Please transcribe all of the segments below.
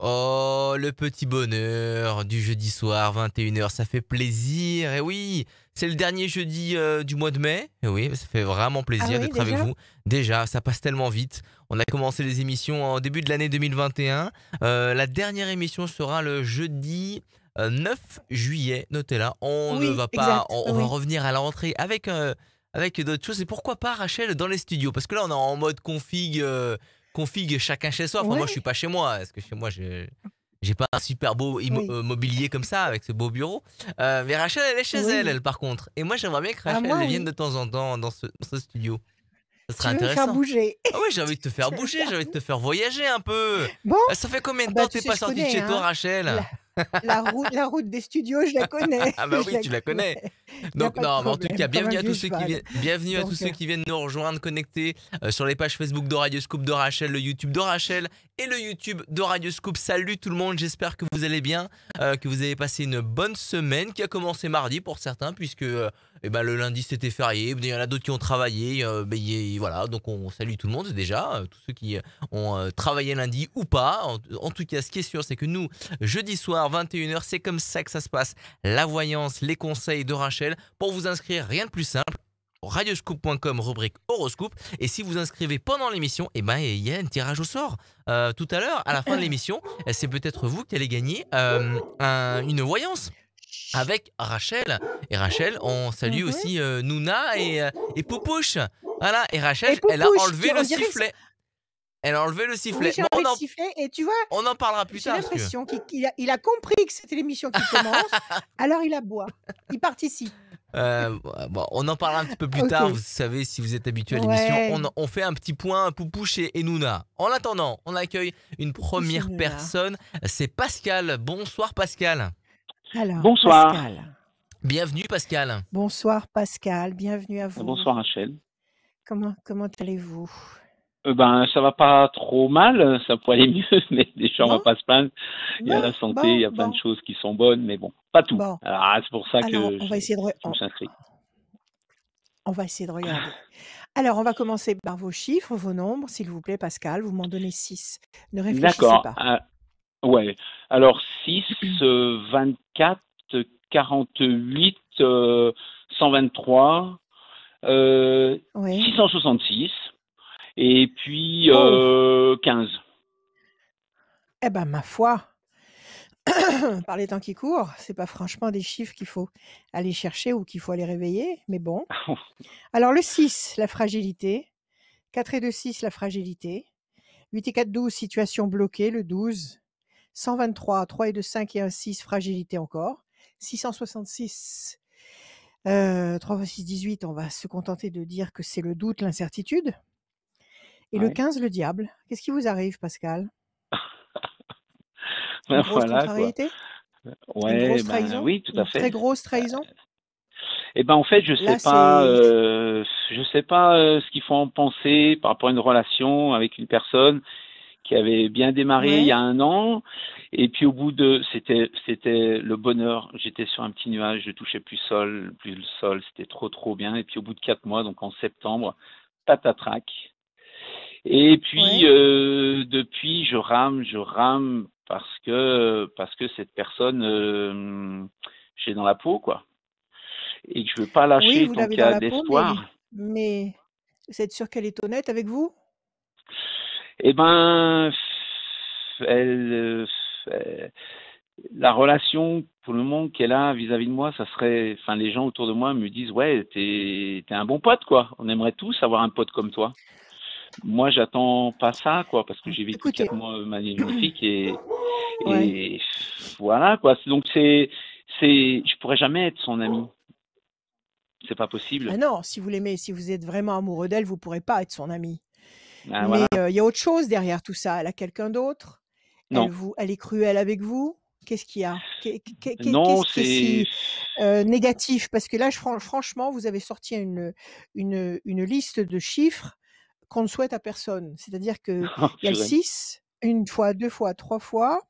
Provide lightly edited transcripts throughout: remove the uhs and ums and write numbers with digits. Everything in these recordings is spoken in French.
Oh, le petit bonheur du jeudi soir, 21h, ça fait plaisir. Et oui, c'est le dernier jeudi du mois de mai. Et oui, ça fait vraiment Ah plaisir oui, d'être avec déjà? vous. Déjà, ça passe tellement vite. On a commencé les émissions en début de l'année 2021. La dernière émission sera le jeudi 9 juillet. Notez-la. On ne Oui, va pas, exact. on Oui, va oui. revenir à la rentrée avec d'autres choses. Et pourquoi pas, Rachel, dans les studios? Parce que là, on est en mode config chacun chez soi. Enfin, moi, je suis Ouais, pas chez moi. Parce que chez moi, j'ai pas un super beau oui. mobilier comme ça, avec ce beau bureau. Mais Rachel, elle est chez elle, Oui. elle, par contre. Et moi, j'aimerais bien que À Rachel, moi, elle vienne de oui. temps en temps dans ce studio. Ça serait Tu veux me faire intéressant. bouger. Ah oui, j'ai envie de te faire Tu veux me bouger, faire j'ai envie de te faire voyager un peu. Bon, Ça fait combien ah de bah, temps que tu t'es sais, pas je sorti de connais, chez toi, hein. Rachel? La la route des studios, je la connais, Ah bah je oui, la tu la connais. connais. Il y a Donc pas de non, mais en tout problème, cas, comme un bienvenue à vieux tous ceux qui cheval. viennent, bienvenue à tous Donc ceux qui viennent nous rejoindre, connectés sur les pages Facebook de Radioscoop de Rachel, le YouTube de Rachel et le YouTube de Radioscoop. Salut tout le monde, j'espère que vous allez bien, que vous avez passé une bonne semaine qui a commencé mardi pour certains, puisque eh ben, le lundi c'était férié. Il y en a d'autres qui ont travaillé. Voilà, donc on salue tout le monde déjà, tous ceux qui ont travaillé lundi ou pas. En tout cas, ce qui est sûr, c'est que nous, jeudi soir, 21h, c'est comme ça que ça se passe. La voyance, les conseils de Rachel. Pour vous inscrire, rien de plus simple. Radioscoop.com, rubrique horoscope. Et si vous inscrivez pendant l'émission, eh ben, il y a un tirage au sort. Tout à l'heure, à la fin de l'émission, c'est peut-être vous qui allez gagner une voyance avec Rachel. Et Rachel, on salue Mmh. aussi Nouna et Poupouche. Voilà, et Rachel, Et elle a Poupouche, enlevé le on dirait que sifflet. Elle a enlevé le oui, sifflet. j'ai Bon, envie de siffler et tu vois, on en parlera plus j'ai tard, si tu veux. l'impression qu'il a compris que c'était l'émission qui commence, alors il aboie. Il participe. Bon, on en parlera un petit peu plus tard. Vous OK. savez, si vous êtes habitué à l'émission, Ouais, on fait un petit point Poupouche et Nouna. En attendant, on accueille une Poupouche et première Nona. personne. C'est Pascal. Bonsoir, Pascal. Alors, Bonsoir. Pascal. Bienvenue, Pascal. Bonsoir Pascal, bienvenue à vous. Bonsoir Rachel. Comment allez-vous? Ben, ça va pas trop mal, ça pourrait aller mieux, mais déjà on va Bon? pas se plaindre. Il y a Bon, la santé, il bon, y a plein de bon, choses qui sont bonnes, mais bon, pas tout. bon. Alors c'est pour ça Alors, que on va essayer de re je me suis inscrit. on va essayer de regarder. Alors, on va commencer par vos chiffres, vos nombres, s'il vous plaît, Pascal. Vous m'en donnez 6. Ne réfléchissez D'accord. pas. Ouais. Alors 6, 24, 48, 123, Oui. 666 et puis Oh! 15. Eh ben, ma foi, par les temps qui courent, c'est pas franchement des chiffres qu'il faut aller chercher ou qu'il faut aller réveiller, mais bon. Alors le 6, la fragilité. 4 et 2, 6, la fragilité. 8 et 4, 12, situation bloquée, le 12. 123, 3 et 2, 5 et 1, 6, fragilité encore. 666, 3 fois 6, 18, on va se contenter de dire que c'est le doute, l'incertitude. Et le Ouais. 15, le diable. Qu'est-ce qui vous arrive, Pascal? Une Ben grosse voilà quoi. contrariété? Une Ouais, grosse ben trahison? oui, tout à Une fait. très grosse trahison? Et ben en fait, Là, c'est... je sais pas ce qu'il faut en penser par rapport à une relation avec une personne qui avait bien démarré il y a Ouais. 1 an, et puis au bout de, c'était le bonheur. J'étais sur un petit nuage, je touchais plus le sol, c'était trop bien. Et puis au bout de 4 mois, donc en septembre, patatrac. Et puis Ouais. depuis, je rame parce que cette personne, j'ai dans la peau quoi. Et que je veux pas Oui, lâcher vous tant l'avez qu'il y dans a la peau, mais, d'espoir. mais vous êtes sûr qu'elle est honnête avec vous? Eh ben, elle, la relation pour le moment qu'elle a vis-à-vis de moi, ça serait, enfin, les gens autour de moi me disent, ouais, t'es un bon pote, quoi. On aimerait tous avoir un pote comme toi. Moi, j'attends pas ça, quoi, parce que j'ai vécu Écoutez, 4 mois magnifiques ouais. et voilà, quoi. Donc je pourrais jamais être son ami. C'est pas possible. Ah non, si vous l'aimez, si vous êtes vraiment amoureux d'elle, vous pourrez pas être son ami. Ah, Mais voilà. il y a autre chose derrière tout ça. Elle a quelqu'un d'autre. Non. Elle est cruelle avec vous. Qu'est-ce qu'il y a? Non, Qu'est-ce qui est c'est, si négatif? Parce que là, franchement, vous avez sorti une liste de chiffres qu'on ne souhaite à personne. C'est-à-dire qu'il oh, y a le purée. 6, une fois, deux fois, trois fois.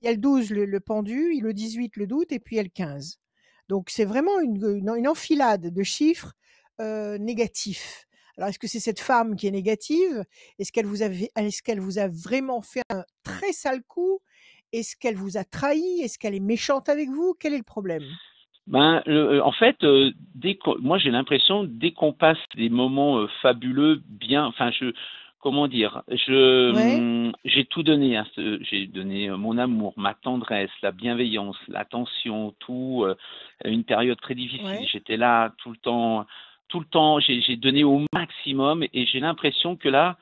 Il y a le 12, le pendu, le 18, le doute, et puis il y a le 15. Donc c'est vraiment une enfilade de chiffres négatifs. Alors, est-ce que c'est cette femme qui est négative? Est-ce qu'elle vous a vraiment fait un très sale coup? Est-ce qu'elle vous a trahi? Est-ce qu'elle est méchante avec vous? Quel est le problème? Ben, en fait, moi j'ai l'impression dès qu'on passe des moments fabuleux, bien, enfin comment dire, Ouais, j'ai tout donné, hein, j'ai donné mon amour, ma tendresse, la bienveillance, l'attention, tout, une période très difficile. ouais. J'étais là tout le temps, j'ai donné au maximum et j'ai l'impression que là,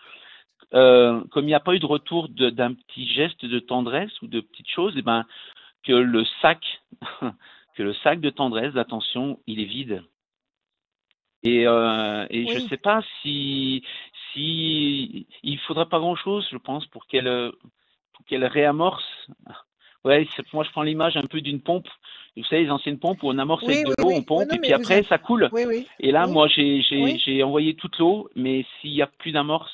comme il n'y a pas eu de retour d'un petit geste de tendresse ou de petites choses, eh ben que le sac, que le sac de tendresse, d'attention, il est vide. Et je Oui. sais pas si il faudrait pas grand chose, je pense, pour qu'elle réamorce. Ouais, moi je prends l'image un peu d'une pompe. Vous savez, les anciennes pompes où on amorce avec Oui, de oui, l'eau, on oui. Oui, pompe non, et mais puis après ça coule. oui, oui, Et là, oui, moi oui. j'ai envoyé toute l'eau, mais s'il y a plus d'amorce,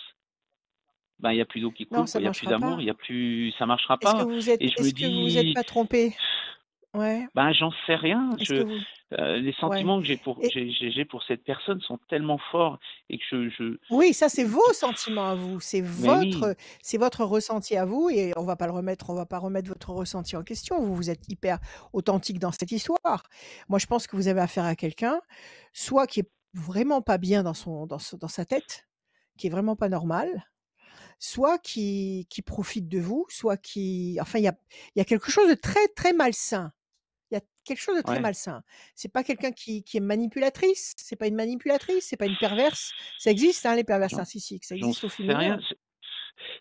ben il y a plus d'eau qui Non, coule, ça quoi. Il y a plus marchera d'amour, pas. ça marchera pas. Et je me Est-ce que vous vous êtes dis, pas trompé? Ouais. ben j'en sais rien. Est-ce que vous Les Ouais. sentiments que Et j'ai pour cette personne sont tellement forts et que oui, ça, c'est vos sentiments à vous, mais oui, c'est votre ressenti à vous et on va pas remettre votre ressenti en question. Vous êtes hyper authentique dans cette histoire. Moi, je pense que vous avez affaire à quelqu'un, soit qui est vraiment pas bien dans sa tête, qui est vraiment pas normal, soit qui profite de vous, soit enfin, il y a quelque chose de très, très malsain. Il y a quelque chose de très ouais. malsain. C'est pas quelqu'un qui est manipulatrice, c'est pas une manipulatrice, c'est pas une perverse. Ça existe, hein, les perverses J'en narcissiques, ça j'en existe au sais rien. féminin.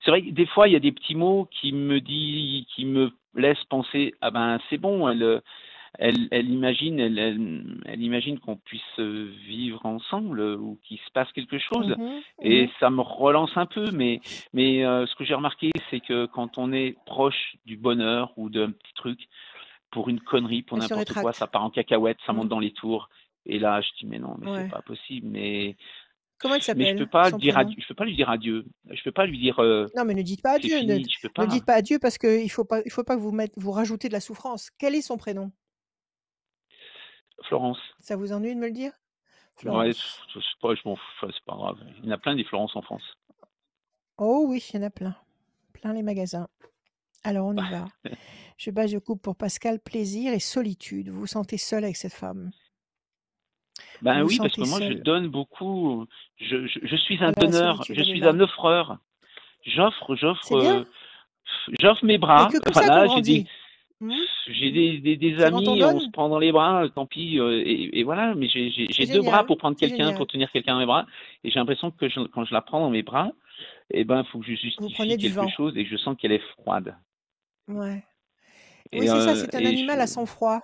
C'est vrai que des fois, il y a des petits mots qui me laissent penser, ah ben c'est bon, elle imagine qu'on puisse vivre ensemble ou qu'il se passe quelque chose. Mmh. Et Mmh. ça me relance un peu, mais ce que j'ai remarqué, c'est que quand on est proche du bonheur ou d'un petit truc, pour une connerie, pour Elle se n'importe quoi, ça rétracte. part en cacahuète, ça monte Mmh. dans les tours. Et là, je dis mais non, mais c'est Ouais. pas possible. Comment elle Mais s'appelle? Son prénom? je peux pas lui dire adieu. Je peux pas lui dire Non, mais ne dites pas c'est adieu, fini. Je peux ne dites pas. pas adieu parce qu'il faut pas que vous rajoutez de la souffrance. Quel est son prénom? Florence. Ça vous ennuie de me le dire? Ouais, Florence. je sais pas, je m'en fous. Enfin, c'est pas grave. Il y en a plein des Florence en France. Oh oui, il y en a plein. Plein les magasins. Alors on y va. Je coupe pour Pascal, plaisir et solitude. Vous vous sentez seul avec cette femme? Vous Ben vous oui, parce que sentez moi je seul? donne beaucoup. Je suis un Voilà, la donneur. solitude, Je elle est suis un là. offreur. J'offre, C'est bien. j'offre mes Il y a bras. que comme ça qu'on Voilà, grandit. Mmh. j'ai Mmh. des C'est quand on amis, on se donne, prend dans les bras, tant pis. Et voilà, mais c'est j'ai deux bras génial, pour prendre c'est quelqu'un, pour génial. tenir quelqu'un dans mes bras. Et j'ai l'impression que quand je la prends dans mes bras, eh ben, il faut que je Vous justifie prenez du quelque vent. chose et que je sens qu'elle est froide. Ouais. Oui, Et, c'est ça, c'est un et animal à je, sang-froid,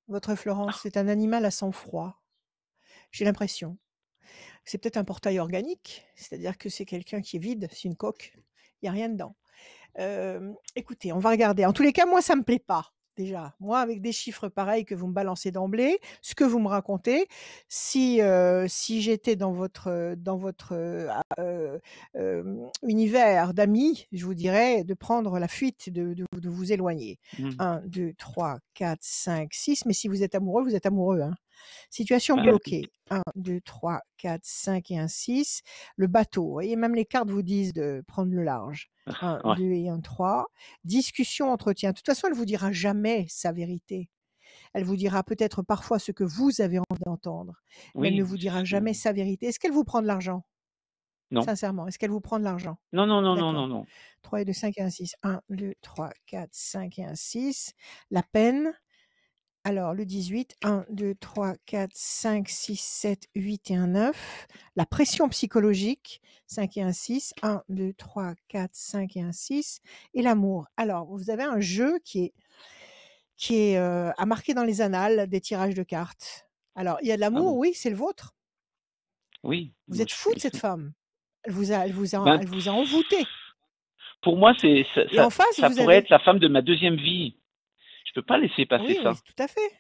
votre Florence, c'est un animal à sang-froid, j'ai l'impression. C'est peut-être un portail organique, c'est-à-dire que c'est quelqu'un qui est vide, c'est une coque, il y a rien dedans. Écoutez, on va regarder. En tous les cas, moi, ça me plaît pas, déjà. Moi, avec des chiffres pareils que vous me balancez d'emblée, ce que vous me racontez, si j'étais dans votre, univers d'amis, je vous dirais de prendre la fuite, de vous éloigner. hmm, 1, 2, 3, 4, 5, 6. Mais si vous êtes amoureux, hein. Situation ouais, bloquée. 1, 2, 3, 4, 5 et un 6. Le bateau, vous voyez, même les cartes vous disent de prendre le large. Un, ouais, 2 et un 3. Discussion, entretien. De toute façon, elle vous dira jamais sa vérité. Elle vous dira peut-être parfois ce que vous avez envie d'entendre, mais elle ne oui, vous c'est dira ce que, jamais sa vérité. Est-ce qu'elle vous prend de l'argent? non, Sincèrement, est-ce qu'elle vous prend de l'argent? non, non, non, non, non, D'accord. non. 3 et 2, 5 et un 6. 1, 2, 3, 4, 5 et un 6. La peine. Alors, le 18, 1, 2, 3, 4, 5, 6, 7, 8 et un 9. La pression psychologique, 5 et un 6. 1, 2, 3, 4, 5 et un 6. Et l'amour. Alors, vous avez un jeu qui est à marquer dans les annales des tirages de cartes. Alors, il y a de Ah l'amour, bon, oui, c'est le vôtre. oui, Vous moi êtes je fou de suis. cette femme. Ben, Elle vous a envoûté. pour moi, Et en face, ça vous pourrait avez. être la femme de ma deuxième vie. Je peux pas laisser passer Oui, oui, ça. tout à fait.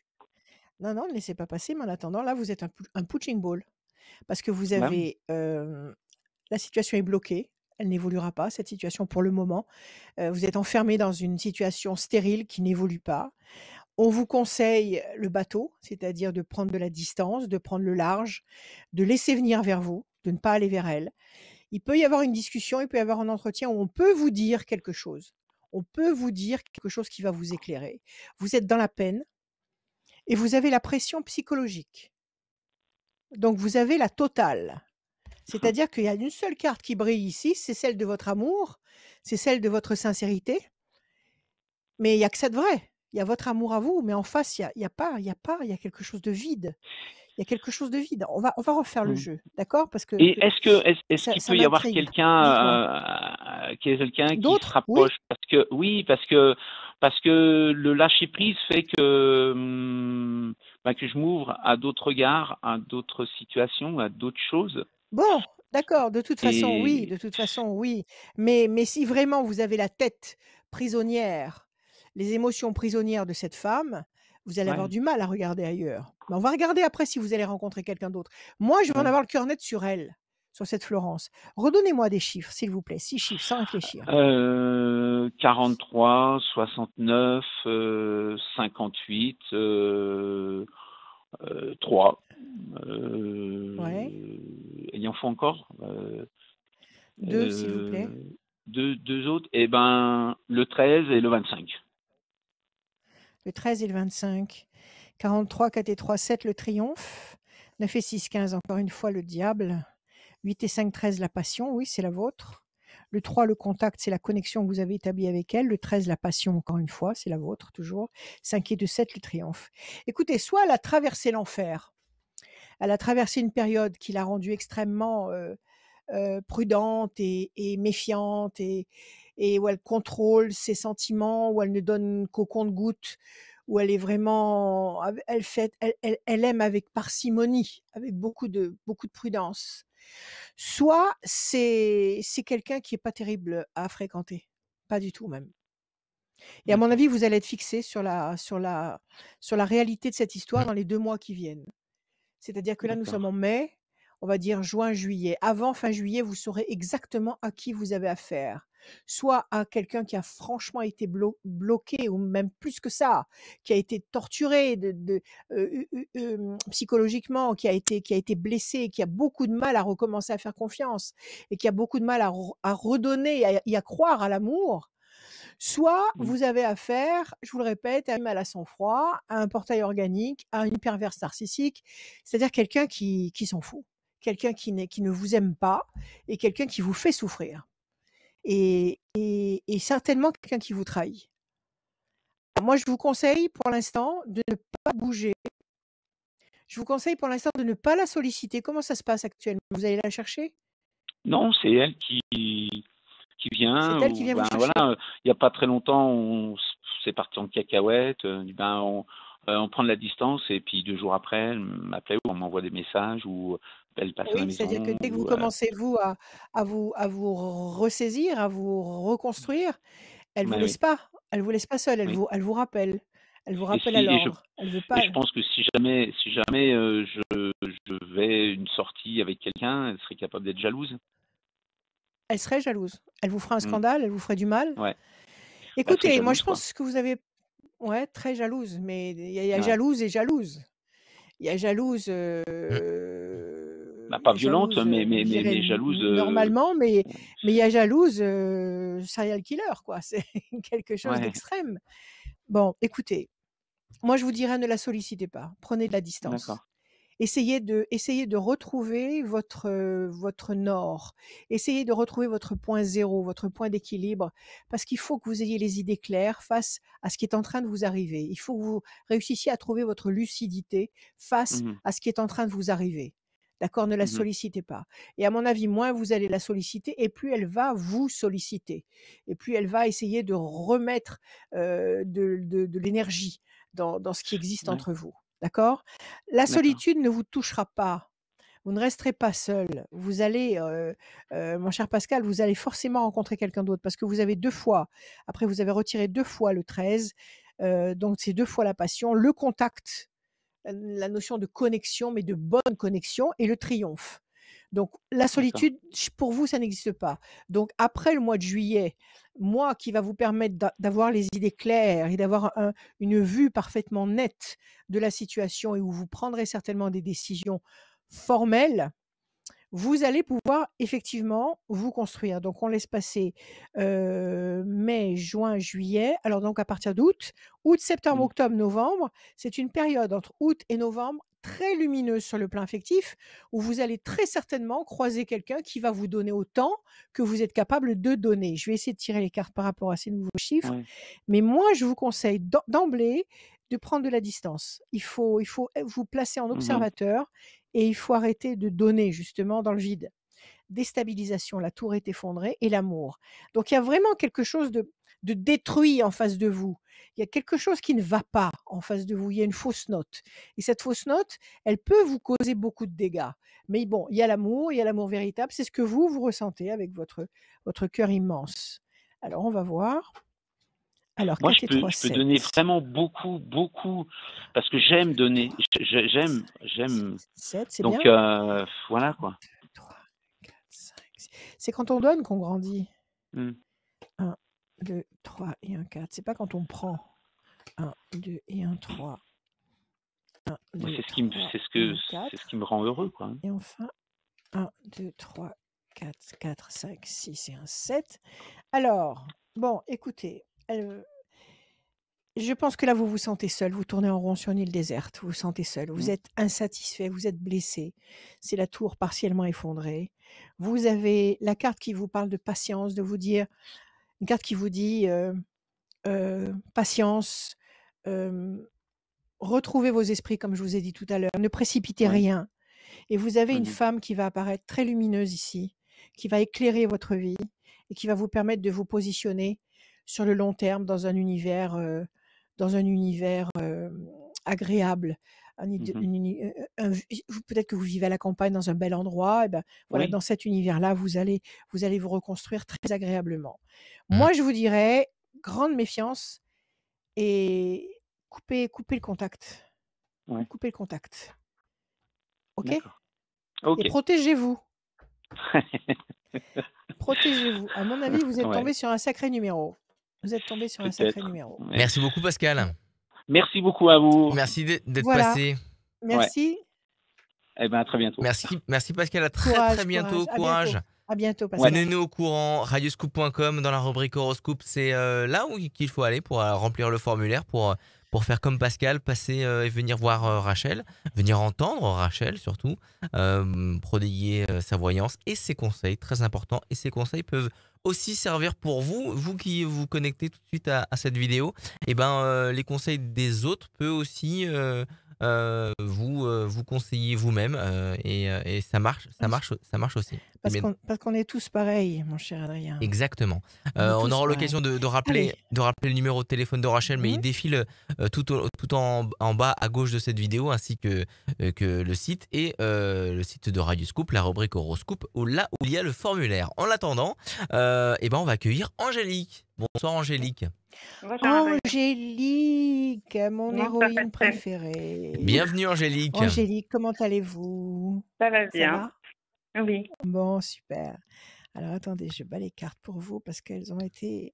Non, non, ne laissez pas passer, mais en attendant, là, vous êtes un punching ball. Parce que vous Ben oui. avez, la situation est bloquée, elle n'évoluera pas, cette situation pour le moment. Vous êtes enfermé dans une situation stérile qui n'évolue pas. On vous conseille le bateau, c'est-à-dire de prendre de la distance, de prendre le large, de laisser venir vers vous. de ne pas aller vers elle. Il peut y avoir une discussion, il peut y avoir un entretien où on peut vous dire quelque chose. On peut vous dire quelque chose qui va vous éclairer. Vous êtes dans la peine et vous avez la pression psychologique. Donc vous avez la totale. C'est-à-dire qu'il y a une seule carte qui brille ici, c'est celle de votre amour, c'est celle de votre sincérité, mais il y a que ça de vrai. Il y a votre amour à vous, mais en face, il y a quelque chose de vide. Il y a quelque chose de vide. On va refaire le Mhm. jeu, d'accord? Parce que Et est-ce qu'il ça peut y avoir m'intrigue. quelqu'un qui se D'autres? Oui. rapproche? Parce que le lâcher prise fait que que je m'ouvre à d'autres regards, à d'autres situations, à d'autres choses. Bon, d'accord, de toute façon, oui, Et de toute façon, oui. Mais si vraiment vous avez la tête prisonnière, les émotions prisonnières de cette femme, vous allez avoir ouais, du mal à regarder ailleurs. Mais on va regarder après si vous allez rencontrer quelqu'un d'autre. Moi, je vais en ouais. avoir le cœur net sur elle, sur cette Florence. Redonnez-moi des chiffres, s'il vous plaît, 6 chiffres, sans réfléchir. 43, 69, 58, 3. Ouais. Il y en faut encore 2, s'il vous plaît. deux autres. Eh ben, le 13 et le 25. Le 13 et le 25. 43, 4 et 3, 7, le triomphe. 9 et 6, 15, encore une fois, le diable. 8 et 5, 13, la passion, oui, c'est la vôtre. Le 3, le contact, c'est la connexion que vous avez établie avec elle. Le 13, la passion, encore une fois, c'est la vôtre, toujours. 5 et 2, 7, le triomphe. Écoutez, soit elle a traversé l'enfer, elle a traversé une période qui l'a rendue extrêmement prudente et méfiante et où elle contrôle ses sentiments, où elle ne donne qu'au compte-gouttes, où elle est vraiment, elle aime avec parcimonie, avec beaucoup de prudence. Soit c'est quelqu'un qui est pas terrible à fréquenter, pas du tout même. Et à mon D'accord. avis, vous allez être fixé sur la réalité de cette histoire dans les 2 mois qui viennent. C'est-à-dire que là, nous sommes D'accord. en mai, on va dire juin, juillet. Avant fin juillet, vous saurez exactement à qui vous avez affaire. Soit à quelqu'un qui a franchement été bloqué, ou même plus que ça, qui a été torturé psychologiquement, qui a été blessé, qui a beaucoup de mal à recommencer à faire confiance et qui a beaucoup de mal à redonner et à croire à l'amour. Soit Mmh. vous avez affaire, je vous le répète, à un mal à sang-froid, à un portail organique, à une perverse narcissique, c'est-à-dire quelqu'un qui s'en fout, quelqu'un qui ne vous aime pas et quelqu'un qui vous fait souffrir et certainement quelqu'un qui vous trahit. Moi, je vous conseille pour l'instant de ne pas bouger. Je vous conseille pour l'instant de ne pas la solliciter. Comment ça se passe actuellement? Vous allez la chercher? Non, c'est elle qui vient C'est elle qui ou vient vous ben chercher? voilà, il y a pas très longtemps, c'est parti en cacahuète, on prend de la distance et puis 2 jours après, elle m'appelait ou on m'envoie des messages ou elle passe à la Oui, c'est-à-dire que maison dès que vous ou commencez, vous, à vous ressaisir, à vous reconstruire, ouais, oui. elle vous laisse pas seule, elle Oui. vous rappelle. Elle vous Et rappelle à si l'ordre. Elle veut et pas je pense que si jamais, je vais une sortie avec quelqu'un, elle serait capable d'être jalouse. elle serait jalouse. Elle vous fera un Mmh. scandale, elle vous ferait du mal. Ouais. Bah, très Écoutez, moi je jalouse, quoi. pense que vous avez ouais, très jalouse, mais il y a Ouais. jalouse et jalouse. Il y a jalouse, Mmh. Bah, pas violente, je dirais mais jalouse, normalement, mais il y a jalouse, serial killer quoi, c'est quelque chose ouais, d'extrême. Bon, écoutez, moi je vous dirais ne la sollicitez pas, prenez de la d'accord. distance. Essayez de retrouver votre nord. Essayez de retrouver votre point zéro, votre point d'équilibre, parce qu'il faut que vous ayez les idées claires face à ce qui est en train de vous arriver. Il faut que vous réussissiez à trouver votre lucidité face Mmh mh. à ce qui est en train de vous arriver. D'accord? Ne la Mmh. sollicitez pas. Et à mon avis, moins vous allez la solliciter et plus elle va vous solliciter. Et plus elle va essayer de remettre de l'énergie dans ce qui existe Ouais, entre vous. D'accord? La d'accord. solitude ne vous touchera pas. Vous ne resterez pas seul. Vous allez, mon cher Pascal, vous allez forcément rencontrer quelqu'un d'autre parce que vous avez 2 fois après vous avez retiré 2 fois le 13, donc c'est 2 fois la passion, le contact, la notion de connexion, mais de bonne connexion et le triomphe. Donc la D'accord. solitude, pour vous, ça n'existe pas. Donc après le mois de juillet, mois qui va vous permettre d'avoir les idées claires et d'avoir une vue parfaitement nette de la situation et où vous prendrez certainement des décisions formelles, vous allez pouvoir effectivement vous construire. Donc on laisse passer, mai, juin, juillet. Alors donc à partir août, septembre, Mmh. octobre, novembre, c'est une période entre août et novembre très lumineuse sur le plan affectif, où vous allez très certainement croiser quelqu'un qui va vous donner autant que vous êtes capable de donner. Je vais essayer de tirer les cartes par rapport à ces nouveaux chiffres, Ouais. mais moi je vous conseille d'emblée de prendre de la distance. Il faut vous placer en Mmh. observateur et il faut arrêter de donner justement dans le vide. Déstabilisation, la tour est effondrée et l'amour. Donc il y a vraiment quelque chose de détruit en face de vous. Il y a quelque chose qui ne va pas en face de vous. Il y a une fausse note. Et cette fausse note, elle peut vous causer beaucoup de dégâts. Mais bon, il y a l'amour véritable. C'est ce que vous ressentez avec votre cœur immense. Alors on va voir. Alors Moi, 4 et 3, je peux donner 7. vraiment beaucoup, beaucoup, parce que j'aime donner. J'aime. 7, c'est Donc, bien. voilà, quoi. 3, 4, 5, 6. C'est quand on donne qu'on grandit. Mmh. 1, 2, 3 et 1, 4. C'est pas quand on prend. 1, 2 et 1, 3. 1, Moi, 2, c'est 3 et 1, c'est ce 4. qui me rend heureux, quoi. Et enfin, 1, 2, 3, 4, 4, 5, 6 et un 7. Alors, bon, écoutez, je pense que là, vous vous sentez seul. Vous tournez en rond sur une île déserte. Vous vous sentez seul. Vous Mmh. êtes insatisfait. Vous êtes blessé. C'est la tour partiellement effondrée. Vous avez la carte qui vous parle de patience, de vous dire, une carte qui vous dit patience, retrouvez vos esprits, comme je vous ai dit tout à l'heure. Ne précipitez Ouais. rien. Et vous avez une Mmh. femme qui va apparaître très lumineuse ici, qui va éclairer votre vie et qui va vous permettre de vous positionner sur le long terme dans un univers agréable. Mmh. Peut-être que vous vivez à la campagne dans un bel endroit. Et ben, voilà, Oui. dans cet univers-là, vous allez vous reconstruire très agréablement. Mmh. Moi, je vous dirais, grande méfiance et coupez le contact. Ouais. Coupez le contact. OK? D'accord. Et OK. protégez-vous. Protégez-vous. À mon avis, vous êtes Ouais, tombé sur un sacré numéro. Vous êtes tombé sur un sacré peut-être. numéro. Ouais. Merci beaucoup, Ouais. Pascal. Merci beaucoup à vous. Merci d'être Voilà. passé. Ouais. Merci. Eh ben, à très bientôt. Merci Pascal. À très Courage, bientôt. courage. À bientôt. Courage. À bientôt, Pascal. Tenez-nous au courant. Radioscoop.com dans la rubrique horoscope, c'est là où qu'il faut aller pour remplir le formulaire pour faire comme Pascal, passer et venir voir Rachel, venir entendre Rachel surtout, prodiguer sa voyance et ses conseils, très important. Et ces conseils peuvent aussi servir pour vous qui vous connectez tout de suite à cette vidéo. Et ben les conseils des autres peuvent aussi vous conseiller vous-même et ça marche aussi. Parce Mais qu'on est tous pareils, mon cher Adrien. exactement. On est On tous aura pareils. l'occasion de Allez. rappeler le numéro de téléphone de Rachel, mais il défile tout en bas à gauche de cette vidéo, ainsi que le site et le site de Radioscoop, la rubrique horoscope, là où il y a le formulaire. En attendant, eh ben on va accueillir Angélique. Bonsoir Angélique. Bonjour, Adrien. Angélique, mon Bonsoir, héroïne Pascal. préférée. Bienvenue Angélique. Angélique, comment allez-vous? Ça va Ça bien. va? Oui. Bon, super. Alors attendez, je bats les cartes pour vous parce qu'elles ont été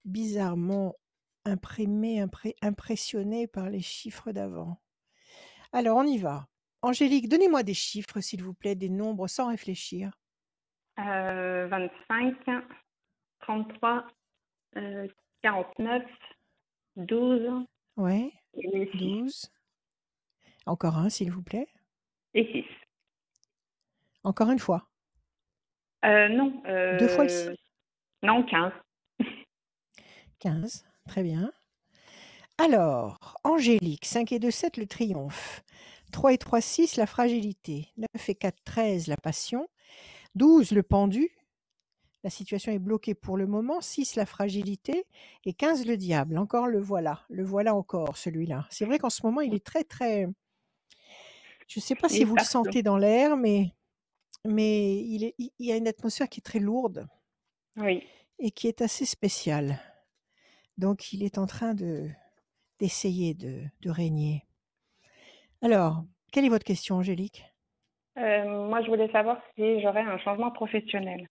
bizarrement impressionnées par les chiffres d'avant. Alors on y va. Angélique, donnez-moi des chiffres, s'il vous plaît, des nombres sans réfléchir. 25, 33, 49, 12 Ouais, et 6. 12. Encore un, s'il vous plaît. Et 6. Encore une fois. Non. 2 fois le 6. Non, 15. 15, très bien. Alors, Angélique, 5 et 2, 7, le triomphe. 3 et 3, 6, la fragilité. 9 et 4, 13, la passion. 12, le pendu. La situation est bloquée pour le moment. 6, la fragilité. Et 15, le diable. Encore le voilà. Le voilà encore, celui-là. C'est vrai qu'en ce moment, il est très, très... Je ne sais pas Il si est vous le partout. sentez dans l'air, mais il y a une atmosphère qui est très lourde Oui. et qui est assez spéciale. Donc, il est en train d'essayer de régner. Alors, quelle est votre question, Angélique? Moi, je voulais savoir si j'aurais un changement professionnel.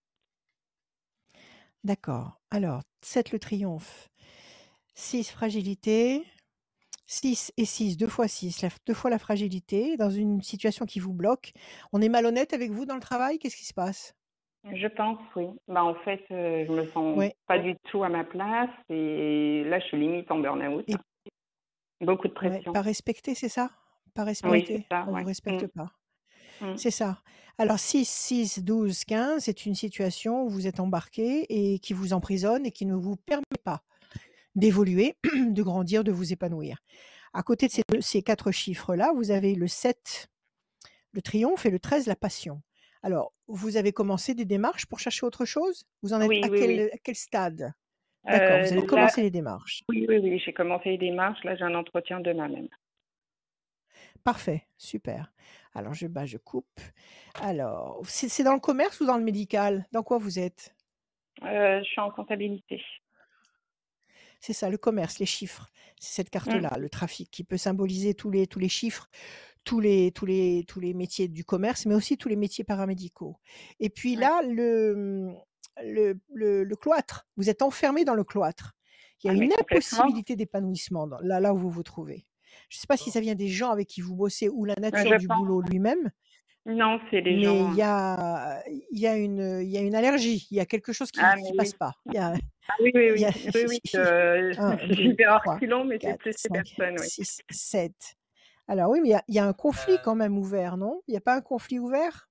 D'accord. Alors, 7, le triomphe. 6, fragilité. 6 et 6, 2 fois 6, 2 fois la fragilité, dans une situation qui vous bloque. On est malhonnête avec vous dans le travail? Qu'est-ce qui se passe? Je pense, oui. Bah, en fait, je me sens Ouais, pas du tout à ma place et là, je suis limite en burn-out. et Beaucoup de ouais, pression. pas respecté, c'est ça? Pas Oui, c'est respecté? ça, On vous ouais. respecte pas. Mmh. C'est ça. Alors 6, 6, 12, 15, c'est une situation où vous êtes embarqué et qui vous emprisonne et qui ne vous permet pas d'évoluer, de grandir, de vous épanouir. À côté de ces 4 chiffres-là, vous avez le 7, le triomphe, et le 13, la passion. Alors, vous avez commencé des démarches pour chercher autre chose? Vous en êtes Oui, à oui, oui. quel stade? D'accord, vous avez Là, commencé les démarches. oui, oui, oui, j'ai commencé les démarches. Là, j'ai un entretien demain même. Parfait, super. Alors je coupe. Alors, c'est dans le commerce ou dans le médical? Dans quoi vous êtes? Je suis en comptabilité. C'est ça, le commerce, les chiffres. C'est cette Mmh. carte-là, le trafic, qui peut symboliser tous les chiffres, tous les métiers du commerce, mais aussi tous les métiers paramédicaux. Et puis Ouais. là, le cloître, vous êtes enfermé dans le cloître. Il y a Ah, mais une complètement. impossibilité d'épanouissement là où vous vous trouvez. Je ne sais pas si ça vient des gens avec qui vous bossez ou la nature Je du pense. boulot lui-même, Non, c'est les mais gens. il y a une allergie, il y a quelque chose Ah, mais qui oui. passe pas. Ah oui, oui, Il y a oui. Oui, oui. 1, J'y 2, vais hors 3, silence, mais c'est 4, plus ces 5, personnes, oui. 6, 7. Alors oui, mais il y a un conflit quand même ouvert, non? Il y a pas un conflit ouvert?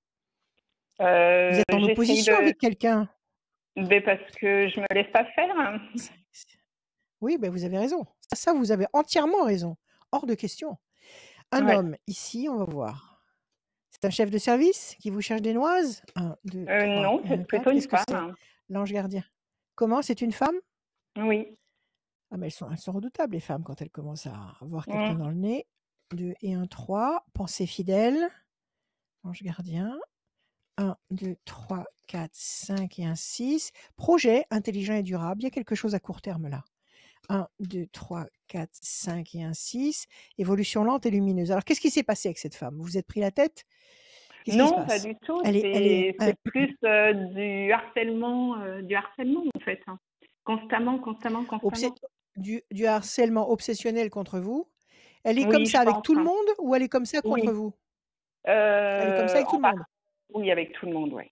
Vous êtes en J'essaye opposition avec quelqu'un? parce que je me laisse pas faire. 5, oui, ben vous avez raison. Ça, vous avez entièrement raison. Hors de question. Un Ouais. homme, ici, on va voir. C'est un chef de service qui vous cherche des noises? 1, 2, 3 Non, et un c'est plutôt 4. une Qu'est-ce que c'est? femme. L'ange gardien. Comment? C'est une femme? Oui. Ah mais elles sont redoutables les femmes quand elles commencent à avoir quelqu'un Mmh. dans le nez. 2 et un 3. Pensée fidèle. Ange gardien. 1, 2, 3, 4, 5 et un 6. Projet intelligent et durable. Il y a quelque chose à court terme là. 1, 2, 3, 4, 5 et un 6. Évolution lente et lumineuse. Alors qu'est-ce qui s'est passé avec cette femme? Vous vous êtes pris la tête? Qu'est-ce qui se Non, pas passe? du tout. Elle est C'est plus du harcèlement en fait, hein. Constamment, constamment, obsé constamment. du harcèlement obsessionnel contre vous. Elle est comme Oui, je ça avec pense, tout le hein. monde ou elle est comme ça contre Oui. vous? Elle est comme ça avec tout En le part monde? oui, avec tout le monde, ouais.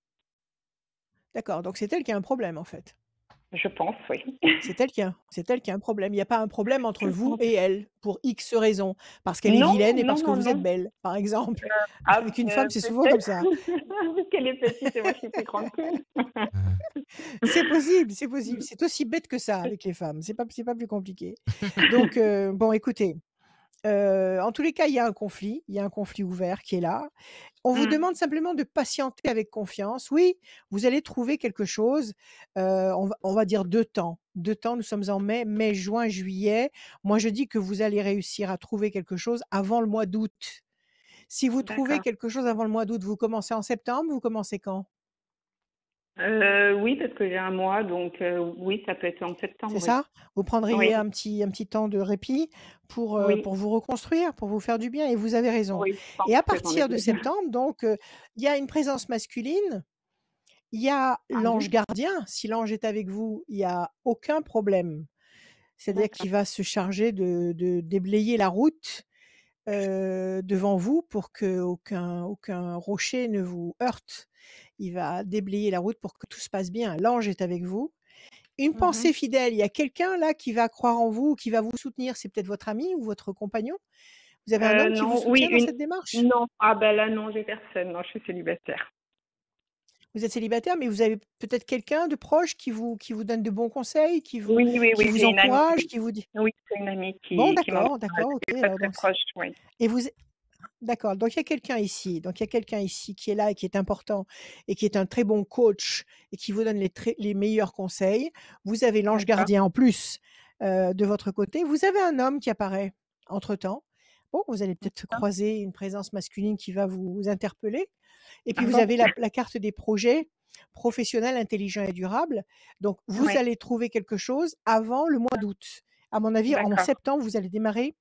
D'accord, donc c'est elle qui a un problème en fait. Je pense, oui. C'est elle qui a un problème. Il y a pas un problème entre vous et elle, pour X raisons. Parce qu'elle est Non, vilaine et non, parce que non, vous êtes non. belle, par exemple. Avec une femme, c'est souvent comme Peut-être, ça. parce qu'elle est petite et moi je suis plus grande qu'elle. C'est possible, c'est possible. C'est aussi bête que ça avec les femmes. C'est pas plus compliqué. Donc, bon écoutez, en tous les cas, il y a un conflit ouvert qui est là. On vous Mmh. demande simplement de patienter avec confiance. Oui, vous allez trouver quelque chose, on va dire 2 temps. 2 temps, nous sommes en mai, mai, juin, juillet. Moi, je dis que vous allez réussir à trouver quelque chose avant le mois d'août. Si vous trouvez D'accord. quelque chose avant le mois d'août, vous commencez en septembre, vous commencez quand? Oui, parce que j'ai un mois, donc oui, ça peut être en C'est septembre, oui. ça? Vous prendriez Oui, un petit temps de répit oui, pour vous reconstruire, pour vous faire du bien et vous avez raison. oui, je pense Et à que j'en ai partir de besoin. septembre donc, il y a une présence masculine, il y a Ah l'ange bon? gardien. Si l'ange est avec vous, il y a aucun problème. C'est-à-dire D'accord. qu'il va se charger de déblayer la route, devant vous pour qu'aucun rocher ne vous heurte. Il va déblayer la route pour que tout se passe bien. L'ange est avec vous. Une Mmh. pensée fidèle, il y a quelqu'un là qui va croire en vous, qui va vous soutenir, c'est peut-être votre ami ou votre compagnon? Vous avez un homme qui vous Non, oui, soutient dans cette démarche? non, ah ben là, non, j'ai personne. Non, je suis célibataire. Vous êtes célibataire, mais vous avez peut-être quelqu'un de proche qui vous donne de bons conseils, Oui, oui, qui oui, vous j'ai une amie, encourage, oui. qui vous dit Oui, c'est une amie bon qui m'en parle. d'accord, OK, C'est très, alors très donc proche, oui. et vous d'accord, donc il y a quelqu'un ici qui est là et qui est important et qui est un très bon coach et qui vous donne les meilleurs conseils. Vous avez l'ange D'accord. gardien en plus, de votre côté. Vous avez un homme qui apparaît entre-temps. Bon, vous allez peut-être D'accord. croiser une présence masculine qui va vous interpeller et puis Ah vous bon? avez la carte des projets professionnels, intelligents et durables. Donc vous Oui, allez trouver quelque chose avant le mois d'août. À mon avis, en d'accord. septembre, vous allez démarrer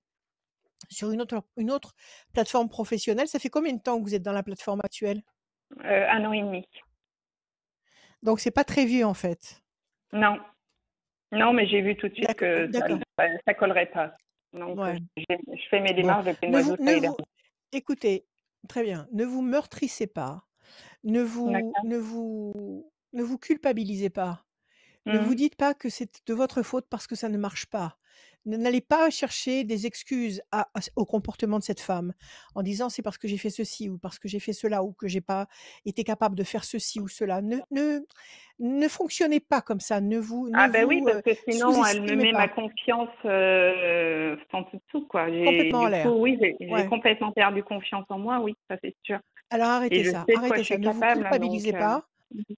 sur une autre plateforme professionnelle. Ça fait combien de temps que vous êtes dans la plateforme actuelle? 1 an et demi. Donc c'est pas très vieux en fait. Non, non, mais j'ai vu tout de suite D'accord, que d'accord. ça collerait pas. Donc, Ouais. je fais mes Bon, démarches depuis le mois d'août ne l'année vous dernière. écoutez, très bien, ne vous meurtrissez pas, ne vous D'accord. ne vous ne vous culpabilisez pas. Ne vous Mmh. dites pas que c'est de votre faute parce que ça ne marche pas. N'allez pas chercher des excuses au comportement de cette femme en disant c'est parce que j'ai fait ceci ou parce que j'ai fait cela ou que j'ai pas été capable de faire ceci ou cela. Ne fonctionnez pas comme ça. Ne Ah ben oui, vous parce que sinon elle me sous-estimez met ma pas. confiance, en dessous, quoi. Complètement en Du coup, l'air. oui, j'ai Ouais. complètement perdu confiance en moi, oui, ça c'est sûr. Alors Et arrêtez je ça, sais de quoi arrêtez je ça. suis Ne vous capable, hein, donc culpabilisez pas. mmh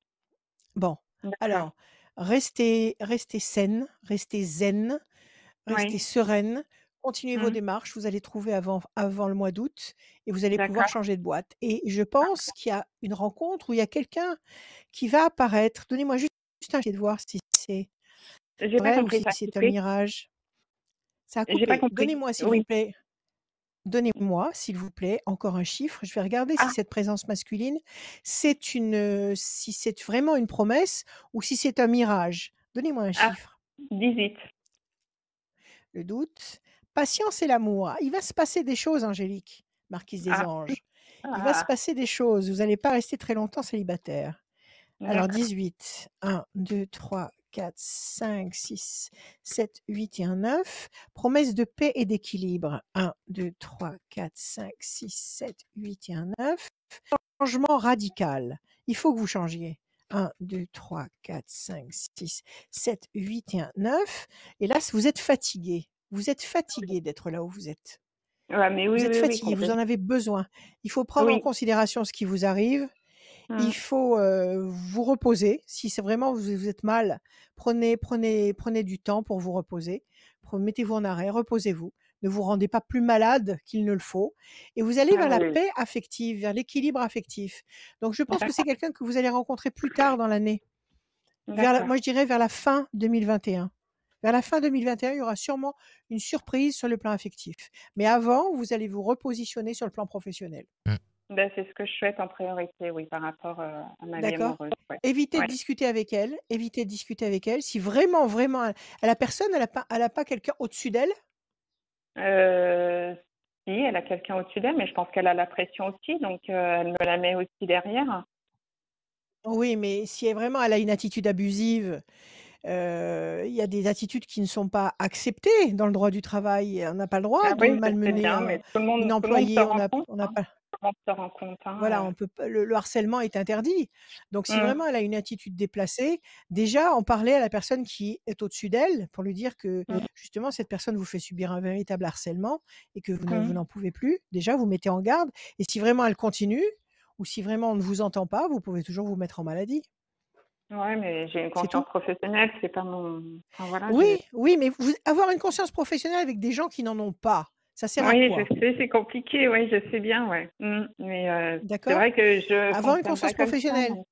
Bon, d'accord. alors restez saine, restez zen. Restez Oui. sereine, continuez vos Mmh. démarches, vous allez trouver avant le mois d'août et vous allez pouvoir D'accord. changer de boîte et je pense qu'il y a une rencontre où il y a quelqu'un qui va apparaître. Donnez-moi juste un jet de voir si c'est J'ai pas vrai ou compris, si ça a c'est un coupé? mirage. Ça a J'ai pas coupé. compris. Oui. Donnez-moi s'il vous plaît encore un chiffre. Je vais regarder si Ah, cette présence masculine, si c'est vraiment une promesse ou si c'est un mirage. Donnez-moi un ah, chiffre. 18. Le doute, patience et l'amour. Ah, il va se passer des choses, Angélique, marquise des Ah, anges. Il va se ah, passer des choses. Vous n'allez pas rester très longtemps célibataire. Alors d'accord. 18, 1, 2, 3, 4, 5, 6, 7, 8 et un 9. Promesse de paix et d'équilibre. 1, 2, 3, 4, 5, 6, 7, 8 et un 9. Changement radical. Il faut que vous changiez. 1, 2, 3, 4, 5, 6, 7, 8 et un 9. Et là, vous êtes fatigué. Vous êtes fatigué d'être là où vous êtes. Ouais, mais oui, Vous êtes oui, oui, fatigué, vous en complètement. avez besoin. Il faut prendre en Oui. considération ce qui vous arrive. Il Mmh. faut vous reposer. Si c'est vraiment vous êtes mal, prenez du temps pour vous reposer. Mettez-vous en arrêt, reposez-vous. Ne vous rendez pas plus malade qu'il ne le faut. Et vous allez Ah vers la oui, paix affective, vers l'équilibre affectif. Donc je pense que c'est d'accord, quelqu'un que vous allez rencontrer plus tard dans l'année. d'accord. Moi, je dirais vers la fin 2021. Vers la fin 2021, il y aura sûrement une surprise sur le plan affectif. Mais avant, vous allez vous repositionner sur le plan professionnel. Mm. Ben, c'est ce que je souhaite en priorité, oui, par rapport, à ma vie D'accord? amoureuse, ouais. Évitez de Ouais. discuter avec elle, évitez de discuter avec elle. Si vraiment, vraiment, la personne, elle a pas quelqu'un au-dessus d'elle? Heu, Si, elle a quelqu'un au-dessus d'elle, mais je pense qu'elle a la pression aussi, donc elle me la met aussi derrière. Oui, mais si vraiment elle a une attitude abusive, il y a des attitudes qui ne sont pas acceptées dans le droit du travail. On n'a pas le droit Ah de oui, je sais malmener bien, mais une tout le monde se employée, rend compte, on n'a hein. pas Tout le monde se rend compte, voilà, hein, on peut pas le harcèlement est interdit. Donc si Mmh, vraiment elle a une attitude déplacée, déjà en parler à la personne qui est au-dessus d'elle pour lui dire que mmh, justement cette personne vous fait subir un véritable harcèlement et que vous mmh. n'en pouvez plus. Déjà, vous mettez en garde et si vraiment elle continue ou si vraiment on ne vous entend pas, vous pouvez toujours vous mettre en maladie. Ouais, mais j'ai une C'est conscience tout. professionnelle, c'est pas mon enfin voilà, Oui, je oui, mais avoir une conscience professionnelle avec des gens qui n'en ont pas, ça sert à oui, je quoi? sais, c'est compliqué, oui, je sais bien, ouais. Mais c'est D'accord? vrai que je Avoir une fonctionne pas conscience comme ça, professionnelle. donc